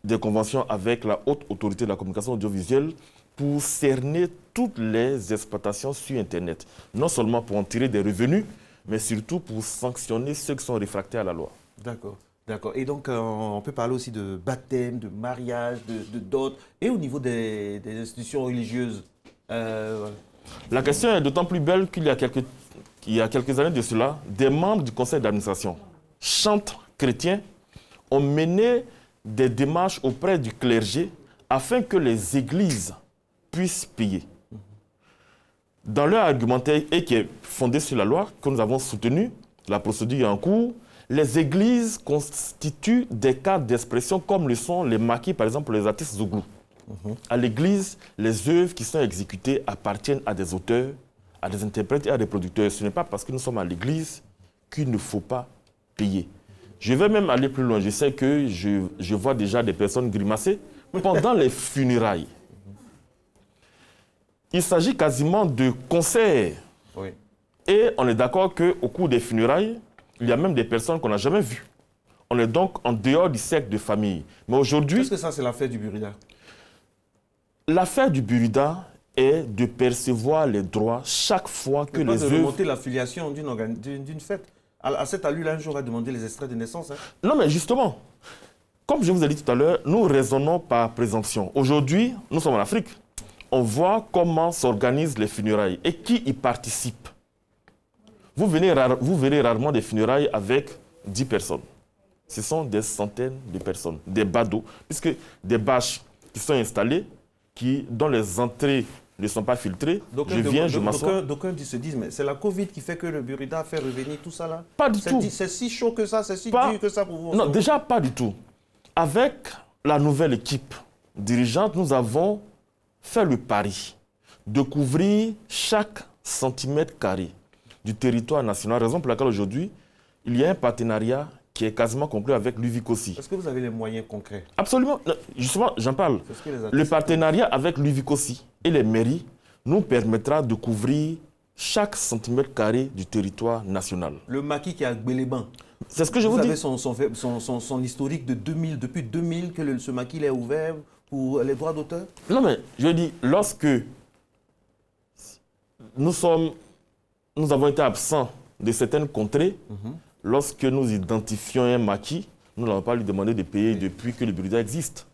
des conventions avec la haute autorité de la communication audiovisuelle pour cerner toutes les exploitations sur Internet. Non seulement pour en tirer des revenus, mais surtout pour sanctionner ceux qui sont réfractaires à la loi. D'accord. D'accord. Et donc, on peut parler aussi de baptême, de mariage, de dot, et au niveau des institutions religieuses. La question est d'autant plus belle qu'il y a quelques années de cela, des membres du conseil d'administration, chantres chrétiens, ont mené des démarches auprès du clergé afin que les églises puissent payer. Dans leur argumentaire, et qui est fondé sur la loi que nous avons soutenue, la procédure est en cours, les églises constituent des cas d'expression comme le sont les maquis, par exemple, les artistes Zouglou. À l'église, les œuvres qui sont exécutées appartiennent à des auteurs, à des interprètes et à des producteurs. Ce n'est pas parce que nous sommes à l'église qu'il ne faut pas payer. Je vais même aller plus loin. Je sais que je vois déjà des personnes grimacer pendant les funérailles. Il s'agit quasiment de concerts. Oui. Et on est d'accord qu'au cours des funérailles, il y a même des personnes qu'on n'a jamais vues. On est donc en dehors du cercle de famille. Mais aujourd'hui... Est-ce que ça, c'est l'affaire du Burida? L'affaire du Burida est de percevoir les droits chaque fois que les œuvres... de remonter l'affiliation d'une fête. À cette allure-là, un jour, on va demander les extraits de naissance. Hein. Non, mais justement, comme je vous ai dit tout à l'heure, nous raisonnons par présomption. Aujourd'hui, nous sommes en Afrique. On voit comment s'organisent les funérailles et qui y participe. Vous verrez rarement des funérailles avec 10 personnes. Ce sont des centaines de personnes, des badauds, puisque des bâches qui sont installées, dont les entrées ne sont pas filtrées. Je m'assois. D'aucuns se disent, mais c'est la Covid qui fait que le Burida fait revenir tout ça là? Pas du tout. C'est si chaud que ça, c'est si dur que ça pour vous? Non, déjà pas du tout. Avec la nouvelle équipe dirigeante, nous avons fait le pari de couvrir chaque centimètre carré du territoire national, raison pour laquelle aujourd'hui, il y a un partenariat qui est quasiment conclu avec l'UVICOSI. Est-ce que vous avez les moyens concrets? Absolument. Justement, j'en parle. Le partenariat avec l'UVICOSI et les mairies nous permettra de couvrir chaque centimètre carré du territoire national. Le maquis qui est à Gbéléban. C'est ce que je vous dis. Vous avez son historique de 2000, depuis 2000 que ce maquis est ouvert pour les droits d'auteur? Non, mais je dis, lorsque nous avons été absents de certaines contrées, lorsque nous identifions un maquis, nous n'allons pas lui demander de payer depuis que le Burida existe.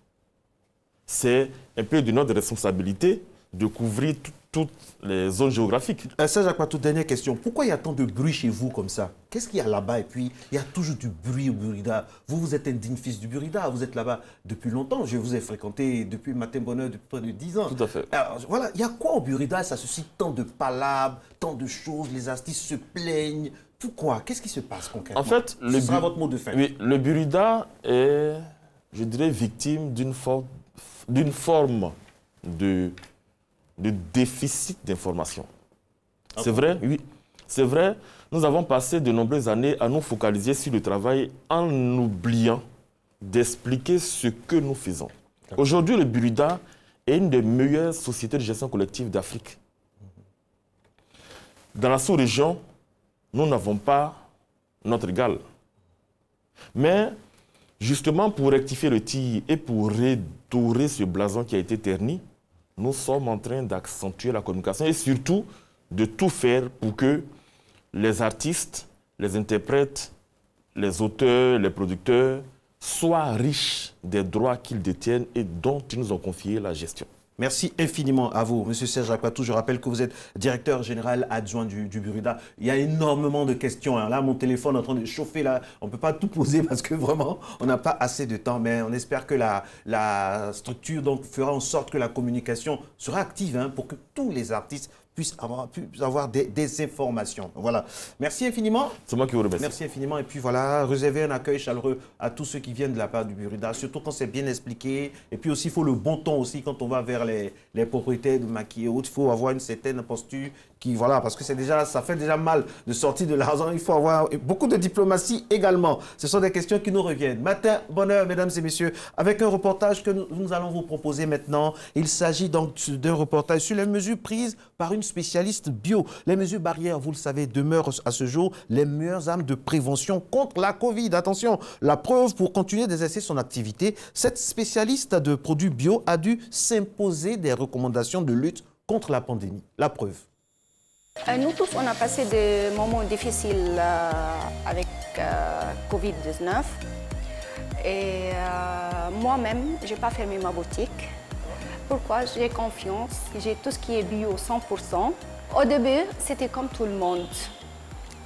C'est un peu de notre responsabilité de couvrir toutes les zones géographiques. Serge Akpatou, dernière question. Pourquoi il y a tant de bruit chez vous comme ça? Qu'est-ce qu'il y a là-bas? Et puis, il y a toujours du bruit au Burida. Vous êtes un digne fils du Burida. Vous êtes là-bas depuis longtemps. Je vous ai fréquenté depuis Matin Bonheur depuis près de 10 ans. Tout à fait. Alors, voilà, il y a quoi au Burida? Ça suscite tant de palabres, tant de choses. Les artistes se plaignent. Pourquoi? Qu'est-ce qui se passe concrètement? En fait, ce sera votre mot de fin. Oui, le Burida est, je dirais, victime d'une forme de déficit d'information. C'est vrai, oui. C'est vrai, nous avons passé de nombreuses années à nous focaliser sur le travail en oubliant d'expliquer ce que nous faisons. Aujourd'hui, le Burida est une des meilleures sociétés de gestion collective d'Afrique. Dans la sous-région, nous n'avons pas notre égal. Mais Justement, pour rectifier le tir et pour redorer ce blason qui a été terni, nous sommes en train d'accentuer la communication et surtout de tout faire pour que les artistes, les interprètes, les auteurs, les producteurs soient riches des droits qu'ils détiennent et dont ils nous ont confié la gestion. Merci infiniment à vous, M. Serge Akpatou. Je rappelle que vous êtes directeur général adjoint du Burida. Il y a énormément de questions. Hein. Là, mon téléphone est en train de chauffer. Là. On ne peut pas tout poser parce que vraiment, on n'a pas assez de temps. Mais on espère que la structure donc, fera en sorte que la communication sera active hein, pour que tous les artistes puissent avoir des informations. Voilà. Merci infiniment. C'est moi qui vous remercie. Merci infiniment. Et puis voilà, réservez un accueil chaleureux à tous ceux qui viennent de la part du Burida, surtout quand c'est bien expliqué. Et puis aussi, il faut le bon ton aussi quand on va vers les propriétaires de maquiller. Il faut avoir une certaine posture qui, voilà, parce que ça fait déjà mal de sortir de l'argent. Il faut avoir beaucoup de diplomatie également. Ce sont des questions qui nous reviennent. Matin, bonheur, mesdames et messieurs, avec un reportage que nous allons vous proposer maintenant. Il s'agit donc d'un reportage sur les mesures prises par une spécialiste bio. Les mesures barrières, vous le savez, demeurent à ce jour les meilleures armes de prévention contre la Covid. Attention, la preuve pour continuer d'exercer son activité, cette spécialiste de produits bio a dû s'imposer des recommandations de lutte contre la pandémie. La preuve. Nous tous, on a passé des moments difficiles avec Covid-19. Et moi-même, je n'ai pas fermé ma boutique. Pourquoi? J'ai confiance, j'ai tout ce qui est bio 100%. Au début, c'était comme tout le monde.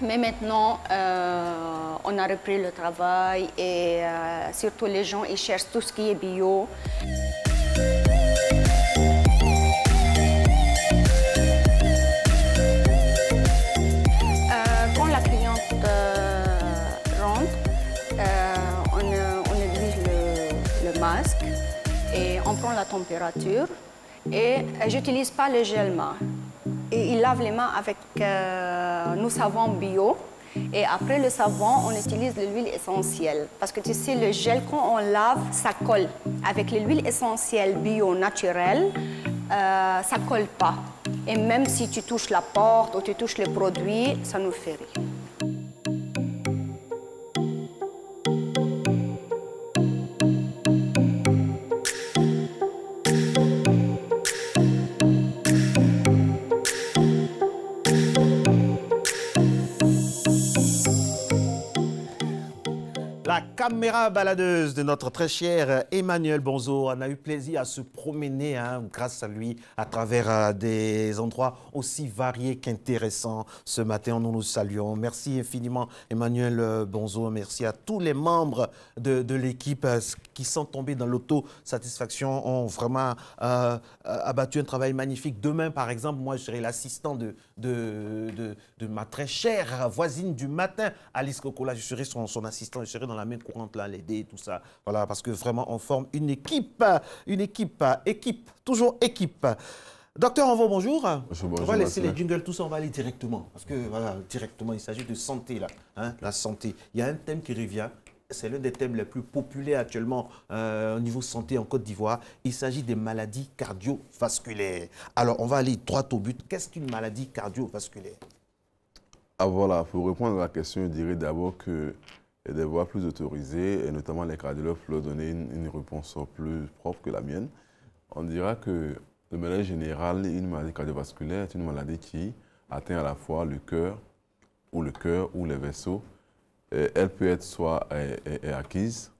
Mais maintenant, on a repris le travail et surtout les gens, ils cherchent tout ce qui est bio. Quand la cliente rentre, on exige le masque et on prend la température. Et je n'utilise pas le gel main. Et il lave les mains avec nos savons bio. Et après le savon, on utilise de l'huile essentielle. Parce que tu sais, le gel, quand on lave, ça colle. Avec l'huile essentielle bio naturelle, ça ne colle pas. Et même si tu touches la porte ou tu touches les produits, ça nous fait rire. La caméra baladeuse de notre très cher Emmanuel Bonzo. On a eu plaisir à se promener grâce à lui à travers des endroits aussi variés qu'intéressants. Ce matin, nous nous saluons. Merci infiniment Emmanuel Bonzo. Merci à tous les membres de l'équipe qui sont tombés dans l'autosatisfaction, ont vraiment abattu un travail magnifique. Demain, par exemple, moi, je serai l'assistant de ma très chère voisine du matin, Alice Kokola. Je serai son assistant, je serai dans la main courante, là, l'aider, tout ça. Voilà, parce que vraiment, on forme une équipe, toujours équipe. Docteur Envo, bonjour. Bonjour. On va laisser les jingles, tout ça, on va aller directement. Parce que, voilà, directement, il s'agit de santé, là. La santé. Il y a un thème qui revient. C'est l'un des thèmes les plus populaires actuellement au niveau santé en Côte d'Ivoire. Il s'agit des maladies cardiovasculaires. Alors, on va aller droit au but. Qu'est-ce qu'une maladie cardiovasculaire? Voilà, pour répondre à la question, je dirais d'abord que des voix plus autorisées, et notamment les cardiologues, pour leur donner une réponse plus propre que la mienne. On dira que, de manière générale, une maladie cardiovasculaire est une maladie qui atteint à la fois le cœur ou les vaisseaux. Elle peut être soit acquise,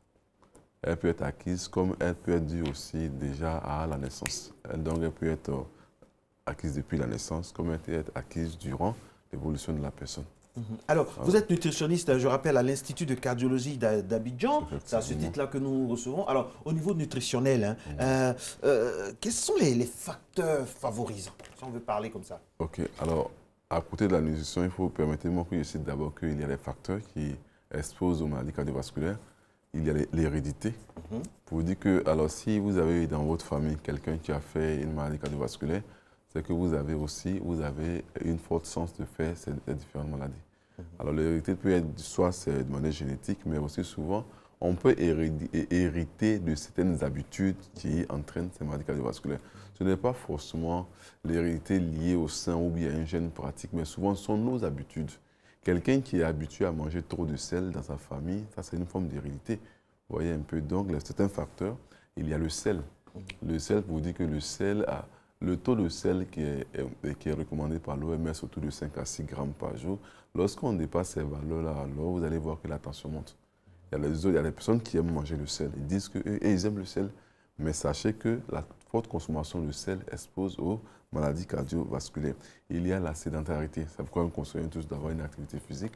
comme elle peut être due aussi déjà à la naissance. Donc elle peut être acquise depuis la naissance, comme elle peut être acquise durant l'évolution de la personne. Alors, vous êtes nutritionniste, je rappelle, à l'Institut de cardiologie d'Abidjan. C'est à ce titre-là que nous recevons. Alors, au niveau nutritionnel, quels sont les facteurs favorisants, si on veut parler comme ça? Ok, alors, à côté de la nutrition, il faut permettez-moi que je cite d'abord qu'il y a des facteurs qui exposent aux maladies cardiovasculaires. Il y a l'hérédité. Pour vous dire que, alors, si vous avez dans votre famille quelqu'un qui a fait une maladie cardiovasculaire, c'est que vous avez une forte chance de faire ces différentes maladies. Alors, l'hérédité peut être soit de manière génétique, mais aussi souvent, on peut hériter de certaines habitudes qui entraînent ces maladies cardiovasculaires. Ce n'est pas forcément l'hérédité liée au sein ou bien à un gène pratique, mais souvent ce sont nos habitudes. Quelqu'un qui est habitué à manger trop de sel dans sa famille, ça c'est une forme d'hérédité. Vous voyez un peu, donc c'est un facteur. Il y a le sel. Le sel, vous dire que le sel a le taux de sel qui est recommandé par l'OMS autour de 5 à 6 grammes par jour. Lorsqu'on dépasse ces valeurs-là, alors vous allez voir que la tension monte. Il y a des personnes qui aiment manger le sel. Ils disent qu'ils aiment le sel. Mais sachez que la forte consommation de sel expose aux maladies cardiovasculaires. Il y a la sédentarité. C'est pourquoi nous conseillons tous d'avoir une activité physique.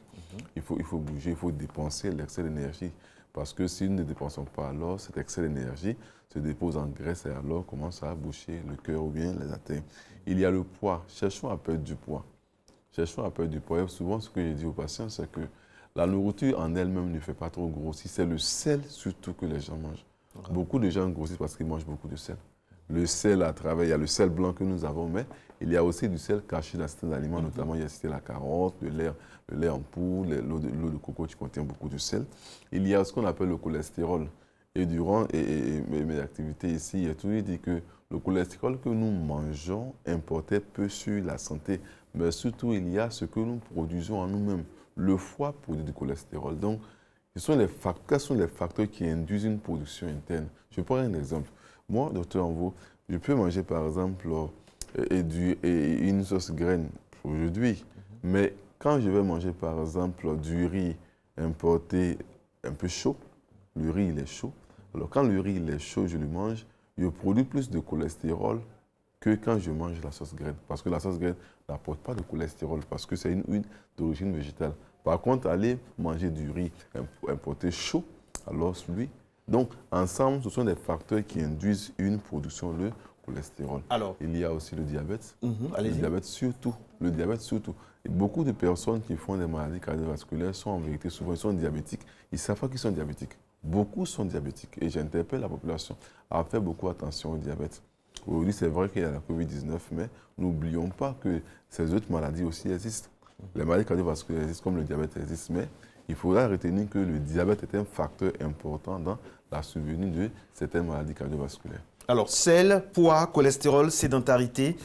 Il faut bouger, il faut dépenser l'excès d'énergie. Parce que si nous ne dépensons pas, alors cet excès d'énergie se dépose en graisse et alors commence à boucher le cœur ou bien les artères. Il y a le poids. Cherchons à perdre du poids. Cherchons à perdre du poids. Et souvent, ce que je dis aux patients, c'est que la nourriture en elle-même ne fait pas trop grossir. C'est le sel surtout que les gens mangent. Beaucoup de gens grossissent parce qu'ils mangent beaucoup de sel. Le sel à travers, il y a le sel blanc que nous avons, mais il y a aussi du sel caché dans certains aliments, notamment il y a cité la carotte, le lait en poudre, l'eau de coco qui contient beaucoup de sel. Il y a ce qu'on appelle le cholestérol. Et durant mes activités ici, il y a toujours dit que le cholestérol que nous mangeons importait peu sur la santé, mais surtout il y a ce que nous produisons en nous-mêmes. Le foie produit du cholestérol. Donc, quels sont les facteurs qui induisent une production interne? Je prends un exemple. Moi, docteur Envo, je peux manger par exemple une sauce graine aujourd'hui, mais quand je vais manger par exemple du riz importé un peu chaud, le riz il est chaud, alors quand le riz il est chaud, je le mange, je produis plus de cholestérol que quand je mange la sauce graine, parce que la sauce graine n'apporte pas de cholestérol, parce que c'est une huile d'origine végétale. Par contre, aller manger du riz importé chaud, alors lui. Donc, ensemble, ce sont des facteurs qui induisent une production de cholestérol. Alors, il y a aussi le diabète. Le diabète surtout. Le diabète surtout. Et beaucoup de personnes qui font des maladies cardiovasculaires sont en vérité, souvent, ils sont diabétiques. Ils ne savent pas qu'ils sont diabétiques. Beaucoup sont diabétiques. Et j'interpelle la population à faire beaucoup attention au diabète. Aujourd'hui, c'est vrai qu'il y a la COVID-19, mais n'oublions pas que ces autres maladies aussi existent. Les maladies cardiovasculaires existent comme le diabète existe, mais il faudra retenir que le diabète est un facteur important dans la survenue de certaines maladies cardiovasculaires. Alors, sel, poids, cholestérol, sédentarité,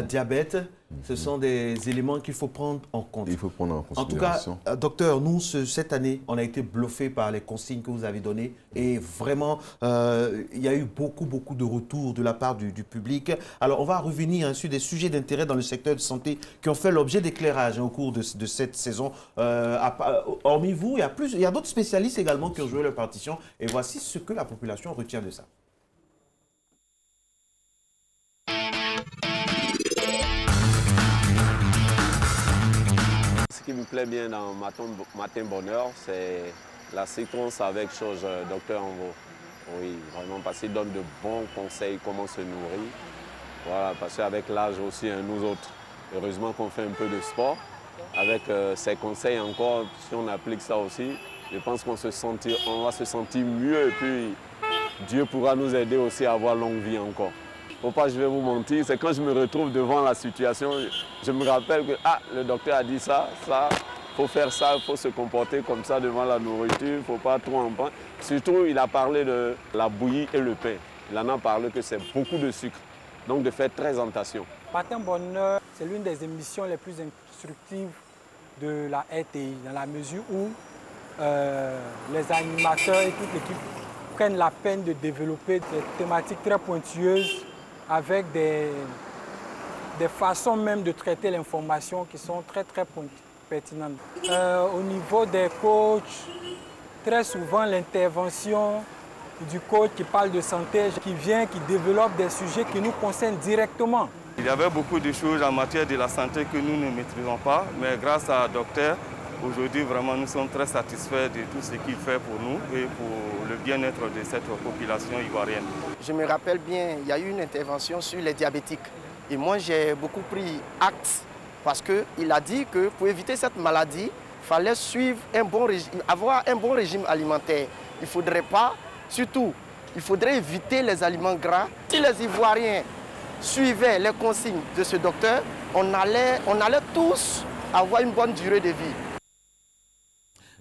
diabète, ce sont des éléments qu'il faut prendre en compte. Il faut prendre en considération. En tout cas, docteur, nous, cette année, on a été bluffés par les consignes que vous avez données. Et vraiment, il y a eu beaucoup de retours de la part du public. Alors, on va revenir sur des sujets d'intérêt dans le secteur de santé qui ont fait l'objet d'éclairage au cours de cette saison. Hormis vous, il y a d'autres spécialistes également qui ont joué leur partition. Et voici ce que la population retient de ça. Ce qui me plaît bien dans Matin Bonheur, c'est la séquence avec chose Docteur Envo. Oui, vraiment, parce qu'il donne de bons conseils, comment se nourrir. Voilà, parce qu'avec l'âge aussi, nous autres, heureusement qu'on fait un peu de sport. Avec ces conseils encore, si on applique ça aussi, je pense qu'on va se sentir mieux et puis Dieu pourra nous aider aussi à avoir longue vie encore. Faut pas, je vais vous mentir, c'est quand je me retrouve devant la situation, je me rappelle que le docteur a dit ça, faut faire ça, il faut se comporter comme ça devant la nourriture, il ne faut pas trop en prendre. Surtout, il a parlé de la bouillie et le pain. Il en a parlé que c'est beaucoup de sucre, donc de faire très attention. Matin Bonheur, c'est l'une des émissions les plus instructives de la RTI, dans la mesure où les animateurs et toute l'équipe prennent la peine de développer des thématiques très pointueuses avec des façons même de traiter l'information qui sont très pertinentes. Au niveau des coachs, très souvent l'intervention du coach qui parle de santé, qui développe des sujets qui nous concernent directement. Il y avait beaucoup de choses en matière de la santé que nous ne maîtrisons pas, mais grâce à Docteur, aujourd'hui vraiment nous sommes très satisfaits de tout ce qu'il fait pour nous et pour le bien-être de cette population ivoirienne. Je me rappelle bien, il y a eu une intervention sur les diabétiques. Et moi, j'ai beaucoup pris acte parce qu'il a dit que pour éviter cette maladie, il fallait avoir un bon régime alimentaire. Il ne faudrait pas, surtout, il faudrait éviter les aliments gras. Si les Ivoiriens suivaient les consignes de ce docteur, on allait tous avoir une bonne durée de vie.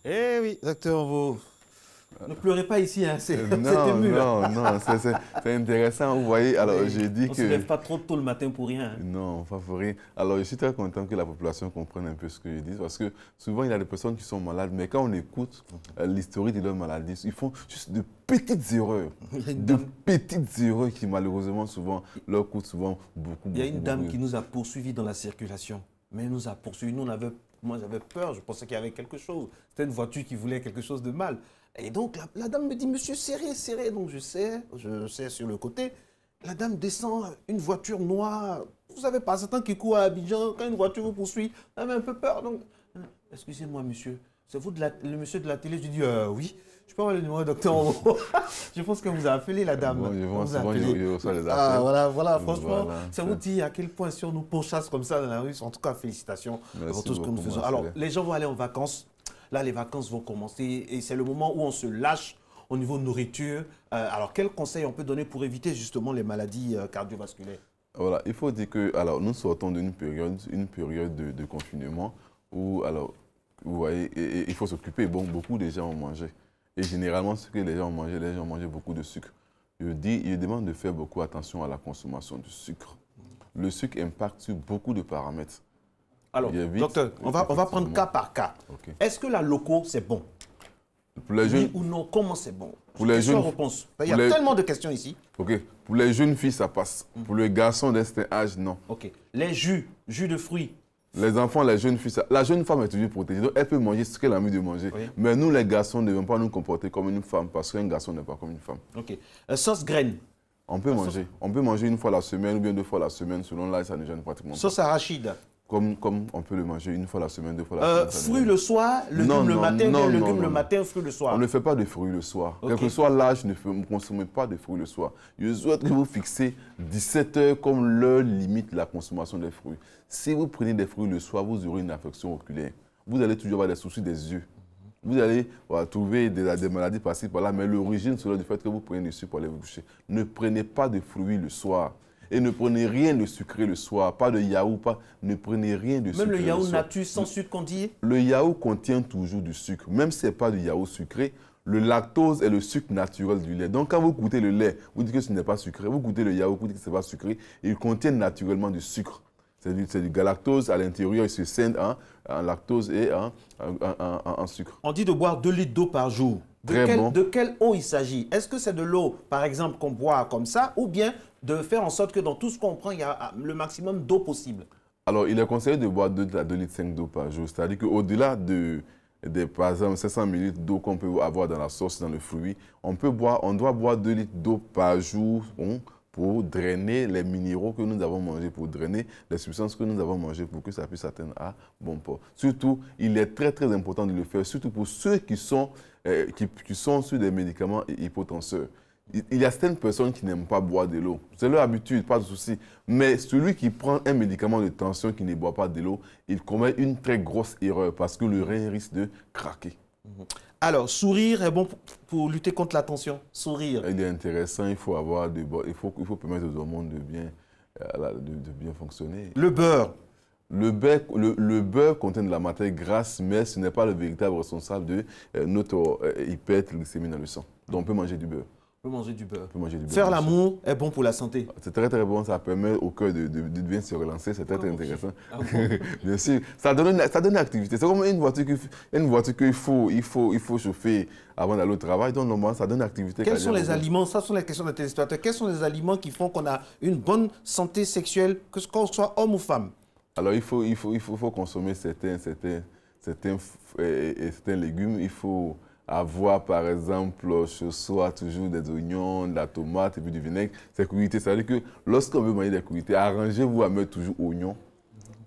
Eh oui, docteur Envo. Ne pleurez pas ici, hein. C'est Non, ému. non, c'est intéressant. Vous voyez, alors je dis que... On ne se lève pas trop tôt le matin pour rien. Hein. Non, pas pour rien. Alors je suis très content que la population comprenne un peu ce que je dis, parce que souvent il y a des personnes qui sont malades, mais quand on écoute l'historique de leur maladie, ils font juste de petites erreurs. De petites erreurs qui malheureusement souvent leur coûtent souvent beaucoup. Il y a une dame qui nous a poursuivis dans la circulation. Mais elle nous a poursuivis. Moi j'avais peur, je pensais qu'il y avait quelque chose. C'était une voiture qui voulait quelque chose de mal. Et donc, la dame me dit, monsieur, serrez, serrez. Donc, je sais sur le côté. La dame descend, une voiture noire. Vous savez pas, c'est un qui court à Abidjan. Quand une voiture vous poursuit, elle avait un peu peur. Donc, excusez-moi, monsieur. C'est vous le monsieur de la télé? Je dis, oui. Je peux avoir le numéro du docteur en haut. Je pense que vous a appelé la dame. Bon, je reçois les appels. Voilà, franchement, ça vous dit à quel point si on nous pourchasse comme ça dans la rue. En tout cas, félicitations pour tout ce que nous faisons. Alors, les gens vont aller en vacances. Là, les vacances vont commencer et c'est le moment où on se lâche au niveau de nourriture. Alors, quels conseils on peut donner pour éviter justement les maladies cardiovasculaires? Voilà, il faut dire que alors, nous sortons d'une période de confinement où, alors, vous voyez, il faut s'occuper. Bon, beaucoup de gens ont mangé. Et généralement, ce que les gens ont mangé beaucoup de sucre. Je demande de faire beaucoup attention à la consommation de sucre. Le sucre impacte sur beaucoup de paramètres. Alors, docteur, on va prendre cas par cas. Okay. Est-ce que la loco, c'est bon? Pour les jeunes, oui ou non? Comment c'est bon? Pour les jeunes, réponse. Il y a tellement de questions ici. Ok. Pour les jeunes filles, ça passe. Pour les garçons d'un certain âge, non. Ok. Les jus de fruits. Les enfants, les jeunes filles, la jeune femme est toujours protégée. Donc, elle peut manger ce qu'elle a envie de manger. Oui. Mais nous, les garçons, ne devons pas nous comporter comme une femme parce qu'un garçon n'est pas comme une femme. Ok. Sauce graine. On peut manger. On peut manger une fois la semaine ou bien 2 fois la semaine. Selon l'âge, ça ne gêne pratiquement pas. Sauce arachide. Comme on peut le manger une fois la semaine, 2 fois la semaine. Fruits le soir, légumes le matin, légumes le matin, fruits le soir. On ne fait pas de fruits le soir. Okay. Quel que soit l'âge, ne consommez pas de fruits le soir. Je souhaite que vous fixez 17 heures comme l'heure limite de la consommation des fruits. Si vous prenez des fruits le soir, vous aurez une affection oculaire. Vous allez toujours avoir des soucis des yeux. Vous allez trouver des maladies par-ci, par-là, mais l'origine sera du fait que vous prenez du sucre pour aller vous coucher. Ne prenez pas de fruits le soir. Et ne prenez rien de sucré le soir, pas de yaourt, ne prenez rien de sucré le soir. Même le yaourt nature sans sucre qu'on dit? Le yaourt contient toujours du sucre, même si ce n'est pas du yaourt sucré. Le lactose est le sucre naturel du lait. Donc quand vous goûtez le lait, vous dites que ce n'est pas sucré. Vous goûtez le yaourt, vous dites que ce n'est pas sucré. Il contient naturellement du sucre. C'est du galactose à l'intérieur, il se scinde en lactose et en sucre. On dit de boire 2 litres d'eau par jour. De quelle eau il s'agit? Est-ce que c'est de l'eau, par exemple, qu'on boit comme ça, ou bien de faire en sorte que dans tout ce qu'on prend, il y a le maximum d'eau possible? Alors, il est conseillé de boire 2,5 litres d'eau par jour. C'est-à-dire qu'au-delà par exemple, 500 ml d'eau qu'on peut avoir dans la sauce, dans le fruit, on doit boire 2 litres d'eau par jour pour drainer les minéraux que nous avons mangés, pour drainer les substances que nous avons mangées, pour que ça puisse atteindre à bon port. Surtout, il est très très important de le faire, surtout pour ceux qui sont sur des médicaments hypotenseurs. Il y a certaines personnes qui n'aiment pas boire de l'eau. C'est leur habitude, pas de souci. Mais celui qui prend un médicament de tension qui ne boit pas de l'eau, il commet une très grosse erreur parce que le rein risque de craquer. Alors, sourire est bon pour lutter contre la tension. Sourire. Il est intéressant, il faut permettre aux hormones de bien fonctionner. Le beurre. Le beurre contient de la matière grasse, mais ce n'est pas le véritable responsable de notre hyperglycémie dans le sang. Donc on peut manger du beurre. On peut manger du beurre. Faire l'amour est bon pour la santé. C'est très très bon, ça permet au cœur de bien se relancer, c'est très très intéressant. Bien sûr, ça donne une activité. C'est comme une voiture qu'il faut chauffer avant d'aller au travail, donc normalement ça donne une activité. Quels sont les aliments, ça sont les questions des téléspectateurs, quels sont les aliments qui font qu'on a une bonne santé sexuelle, que ce soit homme ou femme? Alors il faut consommer certains légumes, il faut avoir par exemple chez soi toujours des oignons, de la tomate et puis du vinaigre. C'est crudités. C'est-à-dire que lorsqu'on veut manger des crudités, arrangez-vous à mettre toujours oignons,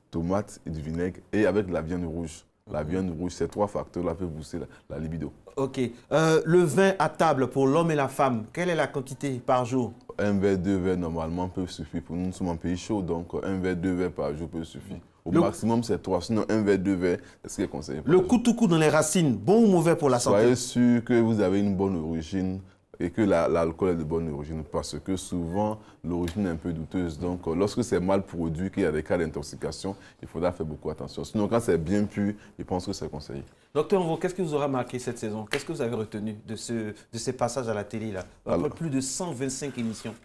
tomates et du vinaigre et avec de la viande rouge. La viande rouge, ces 3 facteurs-là peuvent booster la libido. Ok. Le vin à table pour l'homme et la femme, quelle est la quantité par jour? 1 verre, 2 verres normalement peuvent suffire. Pour nous, nous sommes en pays chaud, donc 1 verre, 2 verres par jour peut suffire. Au maximum, c'est 3. Sinon, 1 verre, 2 verres, c'est ce qui est conseillé. Le coup-tout-coup dans les racines, bon ou mauvais pour la santé? Soyez sûr que vous avez une bonne origine et que l'alcool est de bonne origine, parce que souvent, l'origine est un peu douteuse. Donc, lorsque c'est mal produit, qu'il y a des cas d'intoxication, il faudra faire beaucoup attention. Sinon, quand c'est bien pu, je pense que c'est conseillé. Docteur Onvo, qu'est-ce qui vous aura marqué cette saison? Qu'est-ce que vous avez retenu de ces passages à la télé là? Après plus de 125 émissions.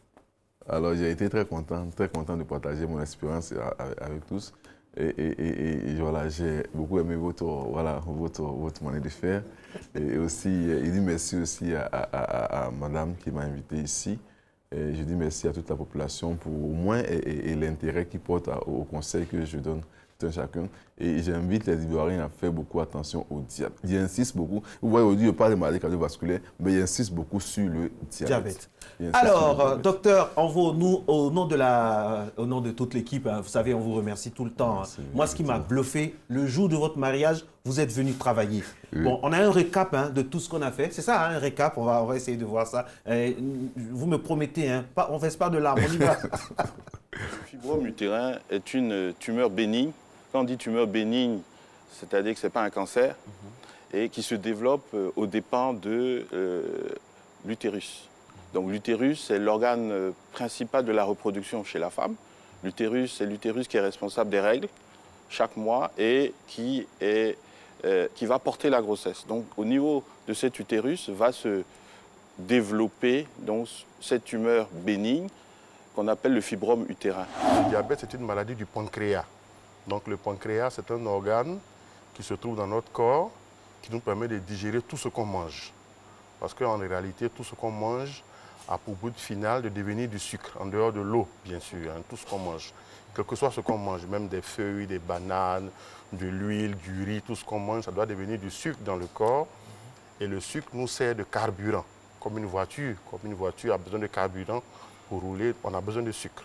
Alors, j'ai été très content de partager mon expérience avec tous. Et voilà, j'ai beaucoup aimé votre manière de faire. Et aussi, il dit merci aussi à madame qui m'a invité ici. Et je dis merci à toute la population pour au moins l'intérêt qu'ils portent au conseil que je donne tout un chacun. Et j'invite les Ivoiriens à faire beaucoup attention au diabète. J'insiste beaucoup. Vous voyez, aujourd'hui, je parle de maladies cardiovasculaires, mais j'insiste beaucoup sur le diabète. Alors, docteur Onvo, nous, au nom de toute l'équipe, hein, vous savez, on vous remercie tout le temps. Hein. Moi, ce qui m'a bluffé, le jour de votre mariage, vous êtes venu travailler. Oui. Bon, on a un récap de tout ce qu'on a fait. C'est ça, hein, un récap. On va essayer de voir ça. Vous me promettez, hein, on ne fait pas de l'harmonie. Le fibrome utérin est une tumeur bénigne. Quand on dit tumeur bénigne, c'est-à-dire que ce n'est pas un cancer, et qui se développe aux dépens de l'utérus. Donc l'utérus, c'est l'organe principal de la reproduction chez la femme. L'utérus, c'est l'utérus qui est responsable des règles chaque mois et qui va porter la grossesse. Donc au niveau de cet utérus va se développer donc, cette tumeur bénigne qu'on appelle le fibrome utérin. Le diabète, c'est une maladie du pancréas. Donc le pancréas, c'est un organe qui se trouve dans notre corps, qui nous permet de digérer tout ce qu'on mange. Parce qu'en réalité, tout ce qu'on mange a pour but final de devenir du sucre, en dehors de l'eau, bien sûr, hein, tout ce qu'on mange. Quel que soit ce qu'on mange, même des feuilles, des bananes, de l'huile, du riz, tout ce qu'on mange, ça doit devenir du sucre dans le corps. Et le sucre nous sert de carburant, comme une voiture. Comme une voiture a besoin de carburant pour rouler, on a besoin de sucre.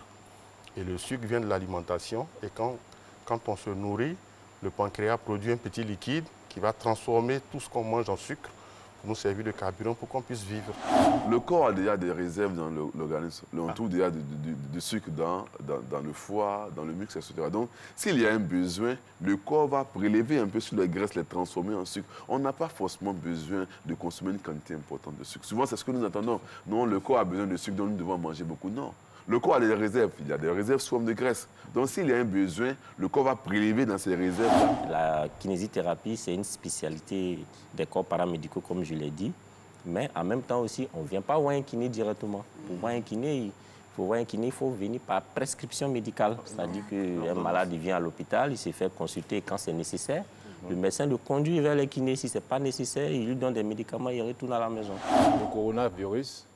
Et le sucre vient de l'alimentation. Et quand on se nourrit, le pancréas produit un petit liquide qui va transformer tout ce qu'on mange en sucre pour nous servir de carburant pour qu'on puisse vivre. Le corps a déjà des réserves dans l'organisme. On trouve déjà du sucre dans le foie, dans le muscle, etc. Donc, s'il y a un besoin, le corps va prélever un peu sur les graisses, les transformer en sucre. On n'a pas forcément besoin de consommer une quantité importante de sucre. Souvent, c'est ce que nous entendons. Non, le corps a besoin de sucre, donc nous devons manger beaucoup. Non. Le corps a des réserves. Il y a des réserves sous forme de graisse. Donc, s'il y a un besoin, le corps va prélever dans ces réserves. La kinésithérapie, c'est une spécialité des corps paramédicaux, comme je l'ai dit. Mais en même temps aussi, on ne vient pas voir un kiné directement. Pour voir un kiné, il faut venir par prescription médicale. C'est-à-dire qu'un malade il vient à l'hôpital, il se fait consulter quand c'est nécessaire. Le médecin le conduit vers le kiné. Si ce n'est pas nécessaire, il lui donne des médicaments, il retourne à la maison. Le coronavirus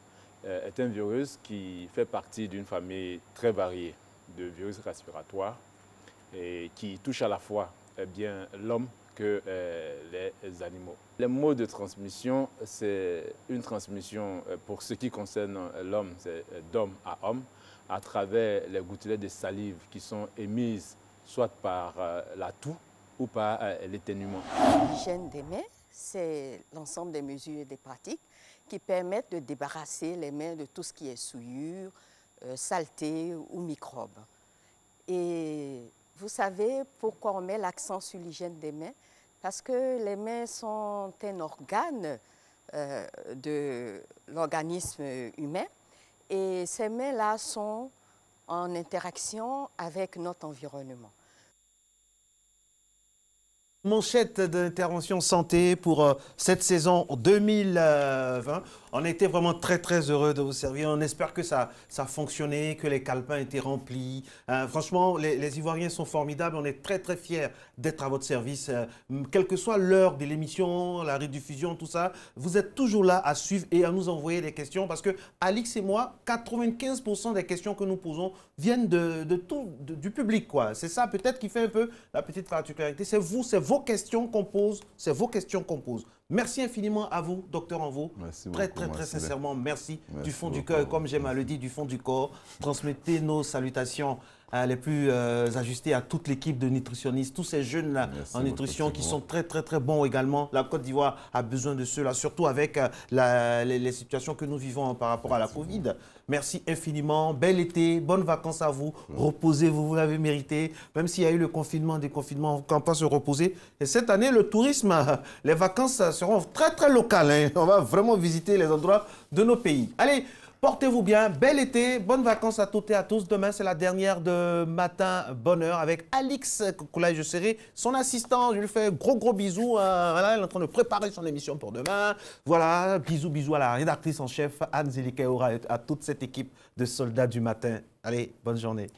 est un virus qui fait partie d'une famille très variée de virus respiratoires et qui touche à la fois l'homme que les animaux. Les modes de transmission, c'est une transmission, pour ce qui concerne l'homme, c'est d'homme à homme, à travers les gouttelettes de salive qui sont émises soit par la toux ou par l'éternuement. L'hygiène des mains, c'est l'ensemble des mesures et des pratiques qui permettent de débarrasser les mains de tout ce qui est souillure, saleté ou microbes. Et vous savez pourquoi on met l'accent sur l'hygiène des mains? Parce que les mains sont un organe de l'organisme humain et ces mains-là sont en interaction avec notre environnement. Manchette d'intervention santé pour cette saison 2020. On était vraiment très heureux de vous servir. On espère que ça a fonctionné, que les calepins étaient remplis. Franchement, les Ivoiriens sont formidables. On est très fiers d'être à votre service. Quelle que soit l'heure de l'émission, la rediffusion, tout ça, vous êtes toujours là à suivre et à nous envoyer des questions parce que Alix et moi, 95% des questions que nous posons viennent du public, quoi. C'est ça peut-être qui fait un peu la petite particularité. C'est vos questions qu'on pose, c'est vos questions qu'on pose. Merci infiniment à vous, docteur Onvo. Merci très sincèrement, merci du fond du cœur, comme j'aime à le dire, du fond du corps. Transmettez nos salutations les plus ajustés à toute l'équipe de nutritionnistes, tous ces jeunes en nutrition qui sont très bons également. La Côte d'Ivoire a besoin de ceux-là, surtout avec les situations que nous vivons par rapport à la Covid. Merci infiniment. Bel été, bonnes vacances à vous. Reposez-vous, vous l'avez mérité. Même s'il y a eu le confinement, déconfinement, on ne peut pas se reposer. Et cette année, le tourisme, les vacances seront très locales. Hein. On va vraiment visiter les endroits de nos pays. Allez, portez-vous bien. Bel été, bonnes vacances à toutes et à tous. Demain, c'est la dernière de Matin Bonheur avec Alix Kokoulaye. Je serai son assistant. Je lui fais gros bisous. Voilà, elle est en train de préparer son émission pour demain. Voilà, bisous à la rédactrice en chef Anne Zélikaora et à toute cette équipe de soldats du matin. Allez, bonne journée.